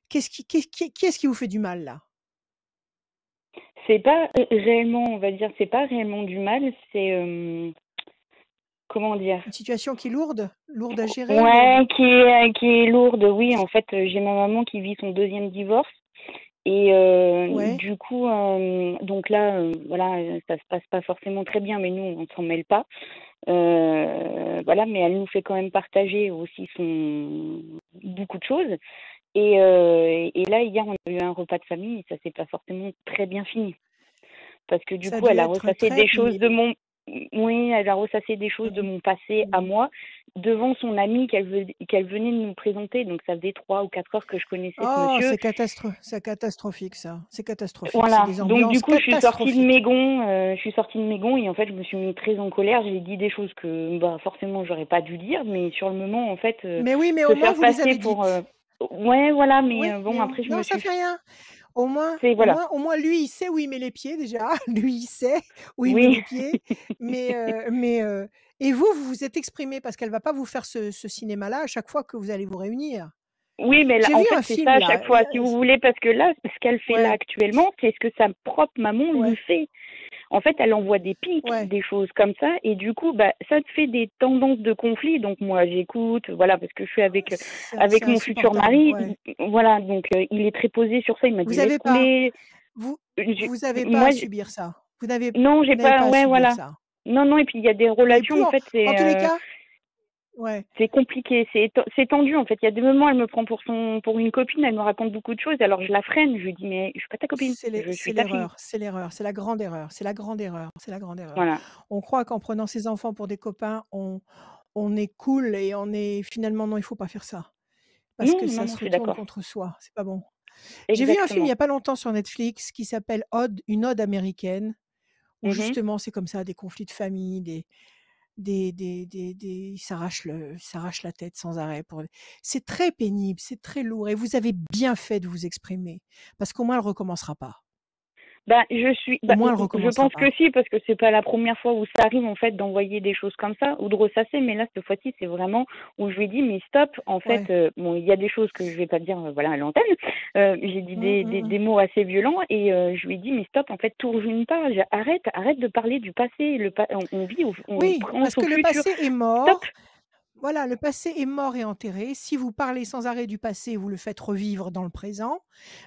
Qui est-ce qui vous fait du mal là? C'est pas réellement, on va dire, c'est pas réellement du mal, c'est comment dire? Une situation qui est lourde? Lourde à gérer? Ouais, Lourde... qui est lourde, oui. En fait, j'ai ma maman qui vit son deuxième divorce. Et Ouais. du coup, donc là, voilà, ça se passe pas forcément très bien, mais nous, on s'en mêle pas. Voilà, mais elle nous fait quand même partager aussi beaucoup de choses. Et là, hier, on a eu un repas de famille et ça s'est pas forcément très bien fini. Parce que du Ça a coup, dû elle a être ressassé très... des choses de mon... Oui, elle a ressassé des choses de mon passé à moi devant son amie qu'elle venait de nous présenter. Donc, ça faisait 3 ou 4 heures que je connaissais ce Oh, monsieur. c'est catastrophique ça. C'est catastrophique. Voilà. C'est des Donc, du ambiances coup, je suis sortie de mes catastrophiques. gonds. Et en fait, je me suis mis très en colère. J'ai dit des choses que, forcément, j'aurais pas dû dire. Mais sur le moment, en fait, Mais oui, mais se au moins faire vous les passer avez pour... dites. Ouais, voilà. Mais Oui, bon, mais après, je non, me ça suis... fait rien. Au Voilà. moins, lui, il sait où il met les pieds déjà. Lui, il sait où il met Oui. les pieds. Et vous vous êtes exprimé parce qu'elle va pas vous faire ce cinéma-là à chaque fois que vous allez vous réunir. Oui, mais là, J'ai en vu fait, un c'est film ça à là. chaque fois, si vous voulez, parce que là, ce qu'elle fait là Ouais, actuellement, c'est ce que sa propre maman lui ouais, fait. En fait, elle envoie des pics, ouais. des choses comme ça, et du coup, ça te fait des tendances de conflit. Donc moi, j'écoute, voilà, parce que je suis avec C'est mon futur insupportable. mari, Ouais. voilà. Donc il est très posé sur ça. Il m'a dit Vous laisse avez pas, couler. vous avez pas Moi, à subir ça. Vous non, j'ai n'avez pas. pas à Ouais, subir voilà. ça. Non, non. Et puis il y a des Et relations. plus En fait, en tous les cas, Ouais. C'est compliqué, c'est tendu en fait. Il y a des moments, elle me prend pour une copine, elle me raconte beaucoup de choses, alors je la freine, je lui dis mais je suis pas ta copine, C'est je c'est suis ta fille. l'erreur, c'est l'erreur, c'est la grande erreur, c'est la grande erreur, c'est la grande erreur. Voilà. On croit qu'en prenant ses enfants pour des copains, on est cool et on est finalement non, il faut pas faire ça. Parce Non, que non, ça non, se je suis retourne d'accord. contre soi, c'est pas bon. J'ai vu un film il y Exactement. a pas longtemps sur Netflix qui s'appelle Une ode américaine, où Mhm. justement c'est comme ça, des conflits de famille, ils s'arrachent la tête sans arrêt c'est très pénible, c'est très lourd et vous avez bien fait de vous exprimer parce qu'au moins elle recommencera pas. Bah, Au moins elle je recommencera pense que pas. si, parce que c'est pas la première fois où ça arrive en fait d'envoyer des choses comme ça ou de ressasser, mais là cette fois-ci c'est vraiment où je lui ai dit mais stop, en fait, Ouais. bon il y a des choses que je vais pas dire voilà à l'antenne, j'ai dit Mmh, mmh, des mots assez violents et je lui ai dit mais stop, en fait tourne une page, arrête de parler du passé, on vit, on Oui, pense parce au que le futur, passé est stop. mort. Voilà, le passé est mort et enterré. Si vous parlez sans arrêt du passé, vous le faites revivre dans le présent,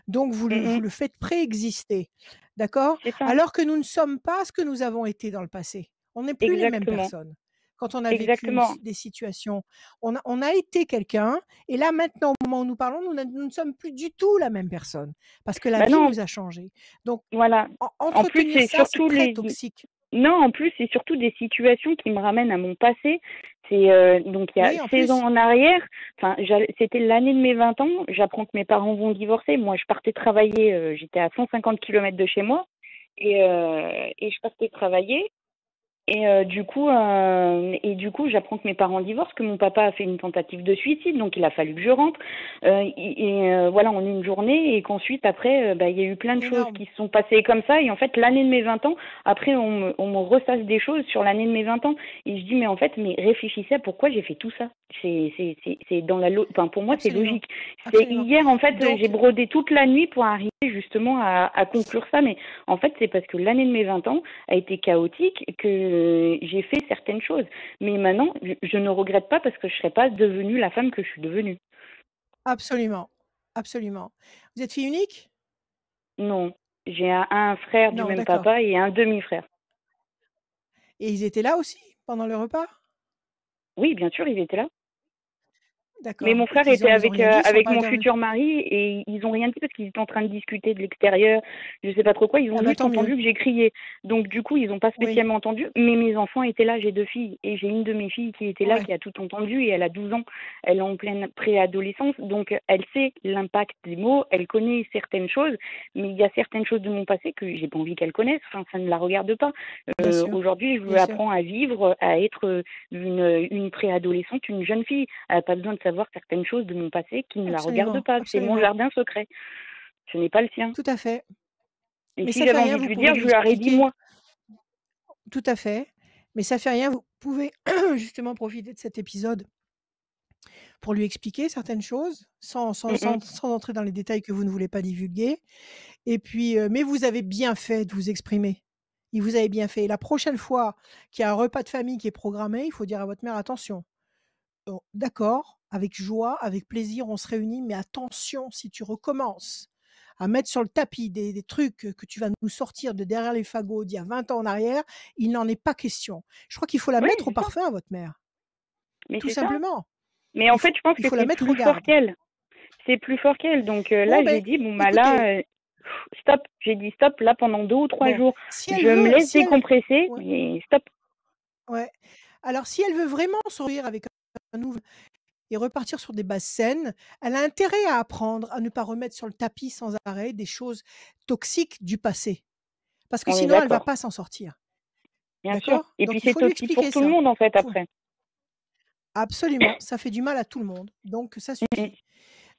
donc vous Mhm. le faites préexister, d'accord? C'est ça, Alors que nous ne sommes pas ce que nous avons été dans le passé. On n'est plus les mêmes exactement, personnes. Quand on a vécu exactement. des situations, on a été quelqu'un et là maintenant, au moment où nous parlons, nous ne sommes plus du tout la même personne parce que la Bah vie non, nous a changé. Donc voilà. En plus entretenir c'est ça, c'est surtout très toxique. Non, en plus, c'est surtout des situations qui me ramènent à mon passé. C'est donc il y a Oui, en 16 ans plus. en arrière. Enfin, c'était l'année de mes 20 ans. J'apprends que mes parents vont divorcer. Moi, je partais travailler. J'étais à 150 kilomètres de chez moi et je partais travailler. Du coup, j'apprends que mes parents divorcent, que mon papa a fait une tentative de suicide, donc il a fallu que je rentre. Voilà, en une journée, et qu'ensuite, après, il y a eu plein de choses Énorme. qui se sont passées comme ça. Et en fait, l'année de mes 20 ans, après, on me ressasse des choses sur l'année de mes 20 ans. Et je dis, mais en fait, mais réfléchissez à pourquoi j'ai fait tout ça. C'est dans enfin, pour moi, c'est Absolument. logique. C'est Absolument. hier, en fait, j'ai Donc, brodé toute la nuit pour arriver justement à conclure ça. Mais en fait, c'est parce que l'année de mes 20 ans a été chaotique que j'ai fait certaines choses. Mais maintenant, je ne regrette pas parce que je ne serais pas devenue la femme que je suis devenue. absolument, absolument. Vous êtes fille unique? Non, j'ai un frère du Non, même d'accord. papa et un demi-frère. Et ils étaient là aussi pendant le repas? Oui, bien sûr, ils étaient là. Mais D'accord. mon Et frère qu'ils était ils ont rien dit? Ils sont avec pas mon intervenus? futur mari et ils ont rien dit parce qu'ils étaient en train de discuter de l'extérieur, je sais pas trop quoi. Ils ont Ah bah juste tant mieux. entendu que j'ai crié. Donc du coup, ils n'ont pas Oui, spécialement entendu. Mais mes enfants étaient là. J'ai 2 filles et j'ai une de mes filles qui était là, ouais, qui a tout entendu et elle a 12 ans. Elle est en pleine préadolescence, donc elle sait l'impact des mots. Elle connaît certaines choses, mais il y a certaines choses de mon passé que j'ai pas envie qu'elle connaisse. Enfin, ça ne la regarde pas. bien sûr, Aujourd'hui, je lui bien sûr. apprends à vivre, à être une préadolescente, une jeune fille. Elle n'a pas besoin de savoir certaines choses de mon passé qui ne la regarde Absolument, pas. C'est mon absolument. jardin secret. Ce n'est pas le sien. Tout à fait. Et Mais si ça fait j'avais rien, envie de vous lui pouvez dire, lui je lui aurais dit expliquer. moi. Tout à fait. Mais ça fait rien, vous pouvez justement profiter de cet épisode pour lui expliquer certaines choses Mm, mm. sans entrer dans les détails que vous ne voulez pas divulguer. Et puis, mais vous avez bien fait de vous exprimer. Et vous avez bien fait. Et la prochaine fois qu'il y a un repas de famille qui est programmé, il faut dire à votre mère: «Attention, d'accord, avec joie, avec plaisir, on se réunit, mais attention, si tu recommences à mettre sur le tapis des trucs que tu vas nous sortir de derrière les fagots d'il y a 20 ans en arrière, il n'en est pas question». Je crois qu'il faut la Oui, mettre au c'est ça. parfum, votre mère, Mais tout c'est ça. simplement. Mais en fait, je pense Il que faut la c'est mettre au plus fort garde. qu'elle. C'est plus fort qu'elle. Donc Bon, là, j'ai ben, dit, bon, bah écoutez, là, stop. J'ai dit stop là pendant 2 ou 3 bon, jours. si elle Je me veut laisse si elle décompresser, ouais, mais stop. ouais. Alors si elle veut vraiment sourire avec un nouveau et repartir sur des bases saines, elle a intérêt à apprendre à ne pas remettre sur le tapis sans arrêt des choses toxiques du passé. Parce que On est sinon, elle va d'accord. pas s'en sortir. Bien sûr. D'accord? Et puis Donc il c'est faut lui toxique pour expliquer tout le ça. monde, en fait, Faut après. absolument, ça fait du mal à tout le monde, donc ça Mm, mm. suffit.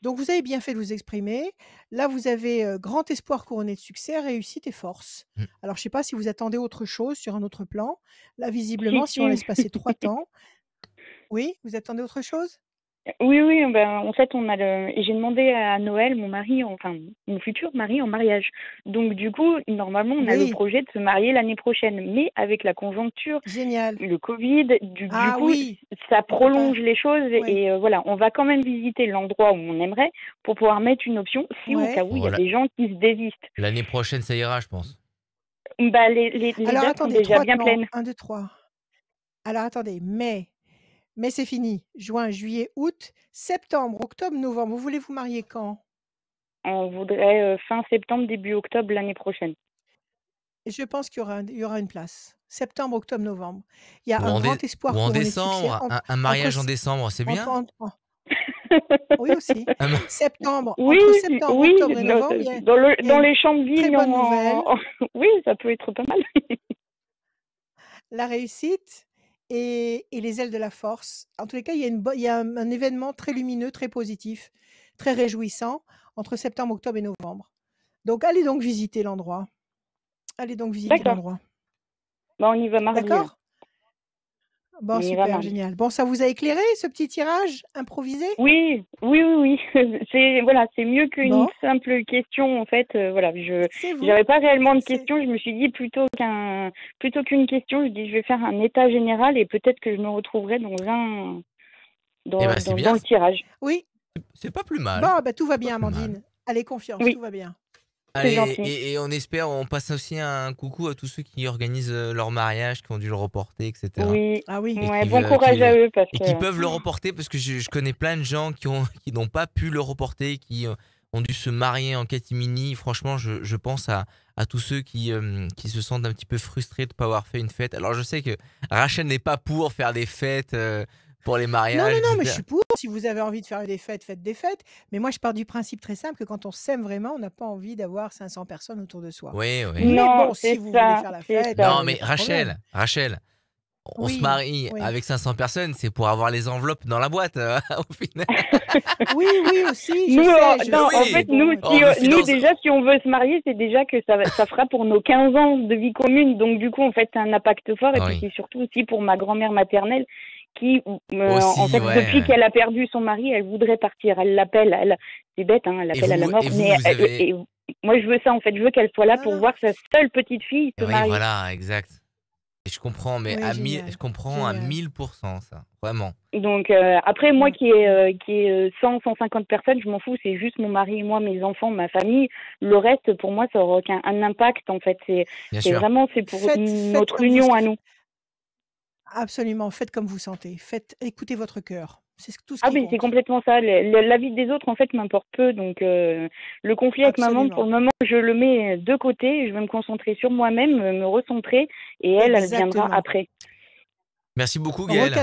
Donc vous avez bien fait de vous exprimer. Là, vous avez, grand espoir couronné de succès, réussite et force. Mmh. Alors je ne sais pas si vous attendez autre chose sur un autre plan. Là, Si, visiblement, si on si. laisse passer 3 temps oui, vous attendez autre chose? Oui, oui, ben, en fait, et j'ai demandé à Noël, mon mari, enfin, mon futur mari en mariage. Donc, du coup, normalement, on a le Oui, projet de se marier l'année prochaine. Mais avec la conjoncture, génial. le Covid, du Ah coup, oui, ça on peut pas prolonge les choses. ouais, Et voilà, on va quand même visiter l'endroit où on aimerait pour pouvoir mettre une option si au cas ouais. où il y Bon, a des gens qui se désistent. l'année prochaine, ça ira, je pense. Bah, les Alors dates sont attendez, déjà 3 bien temps, pleines. 1, 2, 3. Alors attendez, mai, Mais c'est fini. Juin, juillet, août, septembre, octobre, novembre. Vous voulez vous marier quand? On voudrait fin septembre, début octobre l'année prochaine. Et je pense qu'il y aura une place. Septembre, octobre, novembre. Il y a Ou un en, grand espoir ou en couronné de succès décembre, un mariage en décembre, c'est bien. Oui, aussi. Septembre, Oui, entre septembre, oui, octobre et novembre, il y a dans une les champs de très vigne, bonne nouvelle. oui, ça peut être pas mal. La réussite et les ailes de la force. En tous les cas, il y a un événement très lumineux, très positif, très réjouissant entre septembre, octobre et novembre. Donc, allez donc visiter l'endroit. Allez donc visiter D'accord. l'endroit. Bah, on y va mardi. D'accord? Bon, On y va super, mardi. génial. Bon, ça vous a éclairé, ce petit tirage improvisé? Oui. C'est mieux qu'une Bon, simple question, en fait. Voilà, c'est vous. j'avais pas réellement de C'est questions. Je me suis dit plutôt qu'une question, je dis je vais faire un état général et peut-être que je me retrouverai C'est dans bien. le tirage. Oui. C'est pas plus mal. Bon, bah, tout va bien, Pas plus mal. Amandine. Allez, confiance, Oui. tout va bien. C'est Allez, gentil. et on espère, on passe aussi un coucou à tous ceux qui organisent leur mariage, qui ont dû le reporter, etc. Oui. Ah oui. Et Ouais, qui bon veulent- courage qui- à eux parce Et qui que peuvent le reporter parce que je connais plein de gens qui n'ont pas pu le reporter, qui ont dû se marier en catimini. Franchement, je pense à tous ceux qui se sentent un petit peu frustrés de ne pas avoir fait une fête. Alors je sais que Rachel n'est pas pour faire des fêtes pour les Non, mariages, non, non, mais je etc. suis pour. Si vous avez envie de faire des fêtes, faites des fêtes. Mais moi, je pars du principe très simple que quand on s'aime vraiment, on n'a pas envie d'avoir 500 personnes autour de soi. Oui, oui. Mais non, bon, si c'est vous voulez ça, faire la c'est fête, ça. Non, il n'y mais a pas de problème. Rachel, on se Oui, marie oui. avec 500 personnes, c'est pour avoir les enveloppes dans la boîte au final. Oui, oui, aussi, je Nous, sais, non, Oui. en fait, nous, bon, On veut financer- déjà, si on veut se marier, c'est déjà que ça fera pour nos 15 ans de vie commune. Donc, du coup, en fait, c'est un impact fort. Et Ah puis, oui. c'est surtout aussi pour ma grand-mère maternelle qui, Aussi, en fait, ouais. depuis qu'elle a perdu son mari, elle voudrait partir. Elle l'appelle, c'est bête, hein, elle Et l'appelle à la vous, mort. et vous, Mais vous avez... et moi, je veux ça, en fait. Je veux qu'elle soit là Non, pour non. voir sa seule petite fille se Oui, marier. voilà, exact. Et je comprends, mais Oui, génial, je comprends à génial. 1000%, ça. Vraiment. Donc après moi Mm. qui est 150 personnes, je m'en fous, c'est juste mon mari et moi, mes enfants, ma famille. Le reste pour moi ça aura aucun un impact en fait, Bien c'est sûr. vraiment c'est pour Faites notre comme vous union à nous. Absolument, faites comme vous sentez. Écoutez votre cœur. C'est tout ce Ah qui oui, c'est compte. complètement ça. La vie des autres en fait m'importe peu, donc le conflit avec maman pour le moment je le mets de côté, je vais me concentrer sur moi-même, me recentrer et elle viendra Exactement. après. Merci beaucoup, Gaëlle.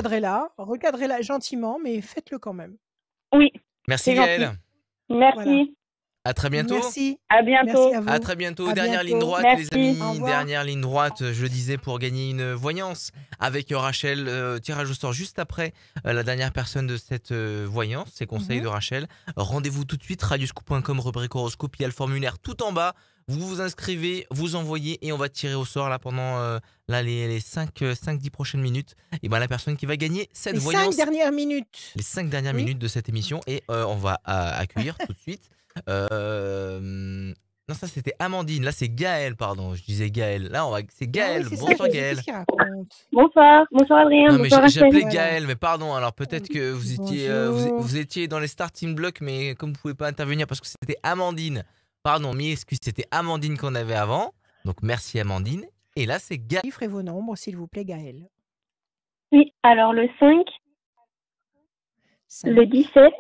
Recadrez-la gentiment, mais faites-le quand même. Oui, Merci, c'est Gaëlle. gentil. Merci. Voilà. À très bientôt. Merci. À bientôt. Merci à vous. À très bientôt. À Dernière ligne bientôt. droite, Merci. les Au amis. revoir. Dernière ligne droite, je le disais, pour gagner une voyance avec Rachel. Tirage au sort juste après la dernière personne de cette voyance. C'est conseils de Rachel. Rendez-vous tout de suite, radioscoop.com, rubrique horoscope. Il y a le formulaire tout en bas. Vous vous inscrivez, vous envoyez et on va tirer au sort là pendant les 5-10 prochaines minutes. Et ben la personne qui va gagner cette Les voyance. 5 dernières minutes. Les 5 dernières Oui. minutes de cette émission. Et on va accueillir tout de suite. Non, ça c'était Amandine. Là c'est Gaël, pardon. Je disais Gaël. Là c'est Gaël. Ah oui, c'est Bonsoir ça, Gaël. qu'est-ce qu'il raconte? Bonsoir Adrien, Non mais bonsoir Rachel. j'appelais Voilà. Gaël, mais pardon. Alors peut-être que vous étiez Bonjour. vous étiez dans les starting blocks, mais comme vous pouvez pas intervenir parce que c'était Amandine. Pardon, mille excuses, c'était Amandine qu'on avait avant. Donc merci Amandine. Et là c'est Gaël. Chiffrez vos nombres, s'il vous plaît, Gaël. Oui, alors le 5, 5, le 17,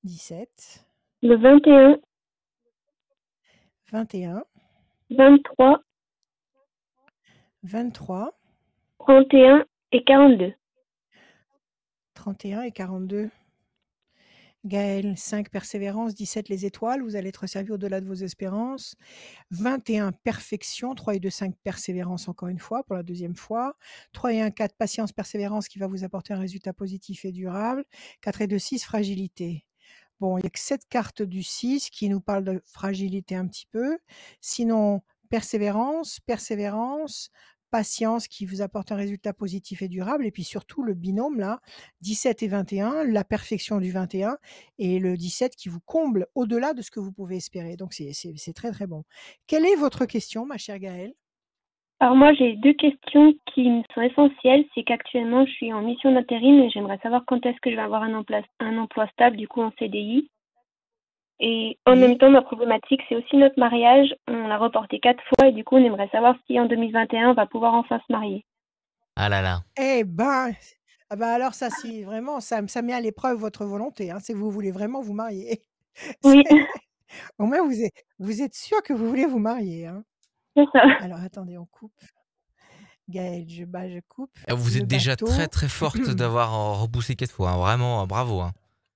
17, le 21, 21, 23, 23, 31 et 42. 31 et 42. Gaël, 5, persévérance, 17, les étoiles, vous allez être servi au-delà de vos espérances. 21, perfection, 3 et 2, 5, persévérance encore une fois, pour la deuxième fois. 3 et 1, 4, patience, persévérance qui va vous apporter un résultat positif et durable. 4 et 2, 6, fragilité. Bon, il n'y a que cette carte du 6 qui nous parle de fragilité un petit peu. Sinon, persévérance, patience qui vous apporte un résultat positif et durable. Et puis surtout, le binôme, là, 17 et 21, la perfection du 21 et le 17 qui vous comble au-delà de ce que vous pouvez espérer. Donc, c'est très, très bon. Quelle est votre question, ma chère Gaëlle? Alors moi, j'ai 2 questions qui me sont essentielles. C'est qu'actuellement, je suis en mission d'intérim et j'aimerais savoir quand est-ce que je vais avoir un emploi stable, du coup en CDI. Et en même temps, ma problématique, c'est aussi notre mariage. On l'a reporté 4 fois et du coup, on aimerait savoir si en 2021, on va pouvoir enfin se marier. Ah là là. Eh ben, Ah bah alors ça, si vraiment, ça met à l'épreuve votre volonté, hein, si vous voulez vraiment vous marier. Oui, Au moins, vous êtes sûr que vous voulez vous marier, hein. c'est ça. Alors, attendez, on coupe. Gaël, je coupe. Vous Le êtes déjà très bateau, très forte d'avoir repoussé 4 fois, hein. Vraiment, bravo, hein.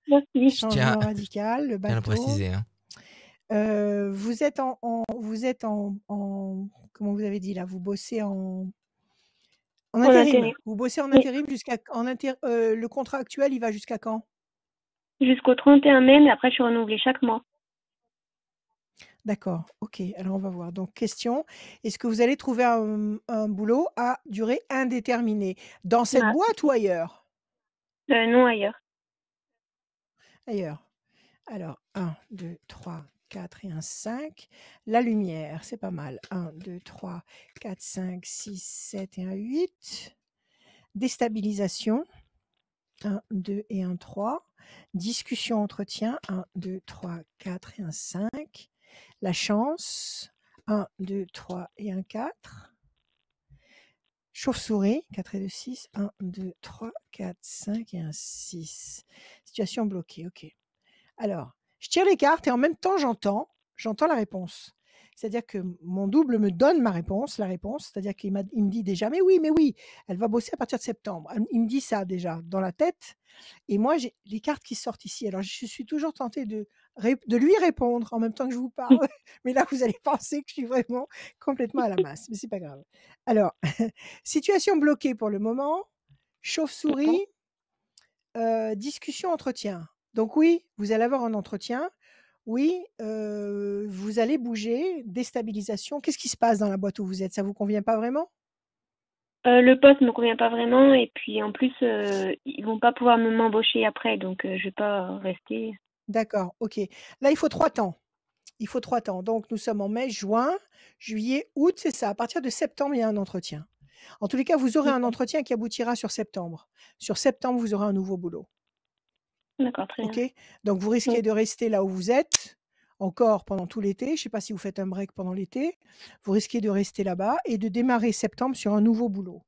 Merci. Je tiens changement radical, le à le bateau. préciser, hein. Vous êtes comment vous avez dit là? Vous bossez en En intérim. intérim. Vous bossez en Oui, intérim le contrat actuel, il va jusqu'à quand? jusqu'au 31 mai, mais après, je suis renouvelée chaque mois. D'accord, OK. Alors on va voir. Donc question, est-ce que vous allez trouver un boulot à durée indéterminée? Dans cette Ah, boîte ou ailleurs? non, ailleurs. Ailleurs. Alors 1, 2, 3, 4 et un 5. La lumière, c'est pas mal. 1, 2, 3, 4, 5, 6, 7 et un 8. Déstabilisation. 1, 2 et un 3. Discussion, entretien. 1, 2, 3, 4 et un 5. La chance. 1, 2, 3 et un 4. Chauve-souris, 4 et 2, 6. 1, 2, 3, 4, 5 et un 6. Situation bloquée, ok. Alors, je tire les cartes et en même temps, j'entends la réponse. C'est-à-dire que mon double me donne la réponse, c'est-à-dire qu'il me dit déjà, mais oui, elle va bosser à partir de septembre. Il me dit ça déjà dans la tête. Et moi, j'ai les cartes qui sortent ici. Alors, je suis toujours tentée de lui répondre en même temps que je vous parle. Mais là, vous allez penser que je suis vraiment complètement à la masse. Mais c'est pas grave. Alors, situation bloquée pour le moment. Chauve-souris, discussion, entretien. Donc oui, vous allez avoir un entretien. Oui, vous allez bouger, déstabilisation. Qu'est-ce qui se passe dans la boîte où vous êtes? Ça vous convient pas vraiment? Le poste me convient pas vraiment et puis en plus, ils vont pas pouvoir m'embaucher après, donc je vais pas rester. D'accord, OK. Là, il faut 3 temps. Il faut 3 temps. Donc nous sommes en mai, juin, juillet, août, c'est ça. À partir de septembre, il y a un entretien. En tous les cas, vous aurez un entretien qui aboutira sur septembre. Sur septembre, vous aurez un nouveau boulot. D'accord, très OK? bien. Donc vous risquez de rester là où vous êtes, encore pendant tout l'été. Je ne sais pas si vous faites un break pendant l'été. Vous risquez de rester là-bas et de démarrer septembre sur un nouveau boulot.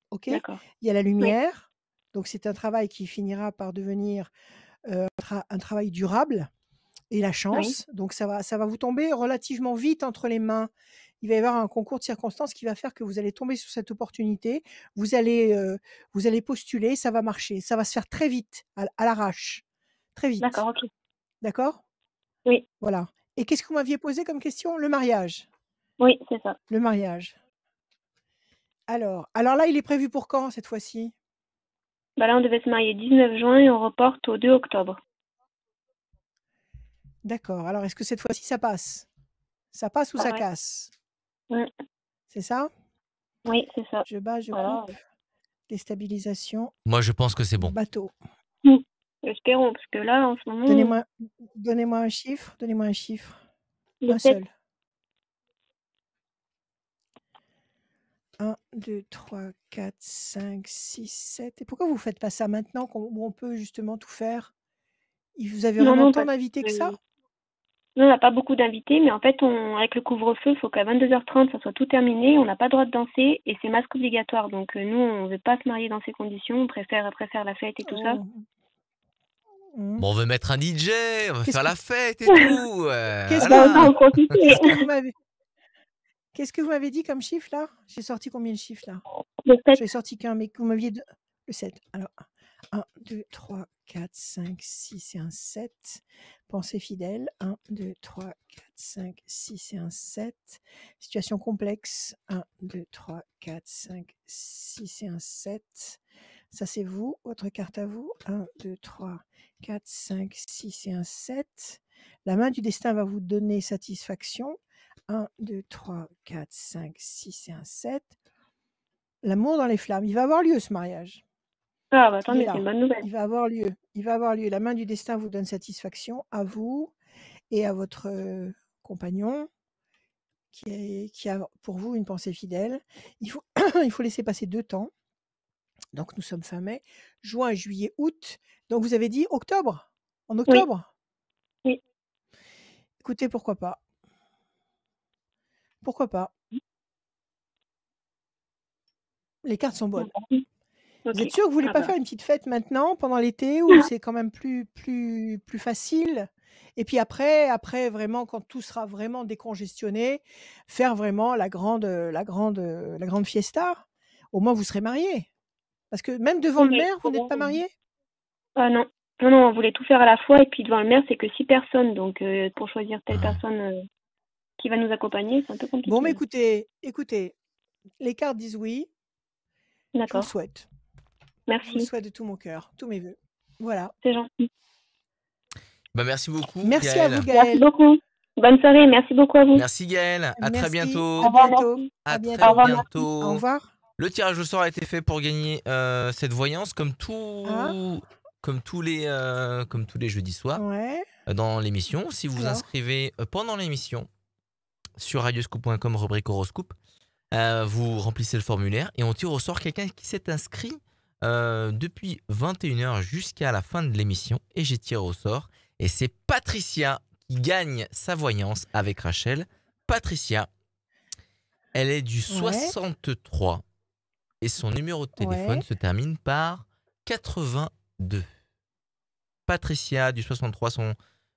OK? D'accord. Il y a la Oui, lumière, donc c'est un travail qui finira par devenir, un travail durable et la oui, chance, donc ça va vous tomber relativement vite entre les mains. Il va y avoir un concours de circonstances qui va faire que vous allez tomber sur cette opportunité. Vous allez postuler, ça va marcher. Ça va se faire très vite, à l'arrache, très vite. d'accord, OK. D'accord? Oui, Voilà. Et qu'est-ce que vous m'aviez posé comme question? Le mariage. oui, c'est ça. Le mariage. Alors là, il est prévu pour quand cette fois-ci? Bah là, on devait se marier 19 juin et on reporte au 2 octobre. D'accord. Alors est-ce que cette fois-ci ça passe? Ça passe ou ça Ouais. casse? Mm. C'est ça? Oui, c'est ça. Je bats, je Voilà. coupe. Déstabilisation, Moi, je pense que c'est bon. bateau. Espérons, parce que là, en ce moment, Donnez-moi un chiffre, donnez-moi un chiffre. le Un 7. seul. 1, 2, 3, 4, 5, 6, 7. Et pourquoi vous ne faites pas ça maintenant où on peut justement tout faire? Vous avez Non, vraiment non, tant parce d'invités que ça? que nous, on n'a pas beaucoup d'invités, mais en fait, avec le couvre-feu, il faut qu'à 22h30, ça soit tout terminé. On n'a pas le droit de danser et c'est masque obligatoire. Donc, nous, on ne veut pas se marier dans ces conditions. On préfère la fête et tout ça. Oh. Mmh. Bon, on veut mettre un DJ, on veut Qu'est-ce faire que la fête et tout. Qu'est-ce Bah, autant Voilà. en profiter. qu'est-ce que vous m'avez dit comme chiffre là? J'ai sorti combien de chiffres là? Le 7. J'ai sorti qu'un, mais vous m'aviez le 7. Alors 1, 2, 3, 4, 5, 6 et un 7. Pensée fidèle. 1, 2, 3, 4, 5, 6 et un 7. Situation complexe. 1, 2, 3, 4, 5, 6 et un 7. Ça, c'est vous, votre carte à vous. 1, 2, 3, 4, 5, 6 et un 7. La main du destin va vous donner satisfaction. 1, 2, 3, 4, 5, 6 et un 7. L'amour dans les flammes. Il va avoir lieu ce mariage. Ah, bah, tant Il est mieux, là. c'est une bonne nouvelle. Il va avoir lieu. Il va avoir lieu. La main du destin vous donne satisfaction à vous et à votre compagnon qui a pour vous une pensée fidèle. Il faut, il faut laisser passer 2 temps. Donc nous sommes fin mai, juin, juillet, août. Donc vous avez dit octobre? En Oui, octobre? oui. Écoutez, pourquoi pas? Pourquoi pas? Les cartes sont bonnes. Vous Ok. êtes sûr que vous voulez Ah pas bah. faire une petite fête maintenant, pendant l'été, où c'est quand même plus facile? Et puis après vraiment, quand tout sera vraiment décongestionné, faire vraiment la grande fiesta? Au moins vous serez mariés. Parce que même devant le Oui, maire, vous n'êtes pas mariés? ah non. Non, non, on voulait tout faire à la fois et puis devant le maire, c'est que 6 personnes. Donc pour choisir telle personne qui va nous accompagner, c'est un peu compliqué. Bon, mais écoutez, les cartes disent oui. Je vous le D'accord. souhaite. Je vous le Merci. souhaite de tout mon cœur, tous mes vœux. Voilà. C'est gentil. Bah, merci beaucoup, Merci à vous, Gaëlle. Merci Gaëlle. beaucoup. Bonne soirée. Merci beaucoup à vous. Merci, Gaëlle. À très Merci. bientôt. À bientôt. À À très bientôt. Au bientôt. revoir. Le tirage au sort a été fait pour gagner cette voyance, comme tous les jeudis soirs Ouais. dans l'émission. Si vous vous Alors. inscrivez pendant l'émission sur radioscoop.com, rubrique horoscope, vous remplissez le formulaire et on tire au sort quelqu'un qui s'est inscrit depuis 21h jusqu'à la fin de l'émission. Et j'ai tiré au sort. Et c'est Patricia qui gagne sa voyance avec Rachel. Patricia, elle est du 63 et son numéro de téléphone se termine par 82. Patricia du 63, son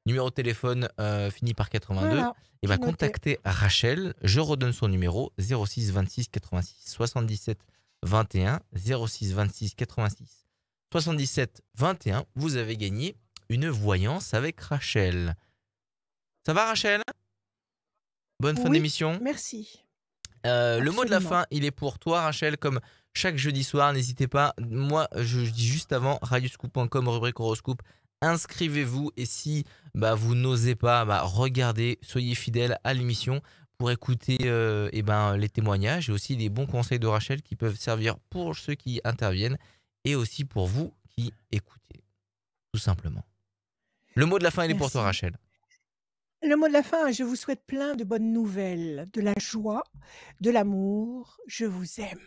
numéro de téléphone finit par 82. Voilà, Et va j'ai noté. contacter Rachel. Je redonne son numéro 06 26 86 77 21 06 26 86 77 21. Vous avez gagné une voyance avec Rachel. Ça va, Rachel? Bonne fin Oui, d'émission. merci. Le mot de la Absolument. fin, il est pour toi, Rachel, comme chaque jeudi soir. N'hésitez pas. Moi, je dis juste avant, radioscoop.com, rubrique horoscope. Inscrivez-vous et si vous n'osez pas, regardez, soyez fidèles à l'émission pour écouter les témoignages et aussi les bons conseils de Rachel qui peuvent servir pour ceux qui interviennent et aussi pour vous qui écoutez, tout simplement. Le mot de la fin, il est pour toi, Merci. Rachel. Le mot de la fin, je vous souhaite plein de bonnes nouvelles, de la joie, de l'amour. Je vous aime.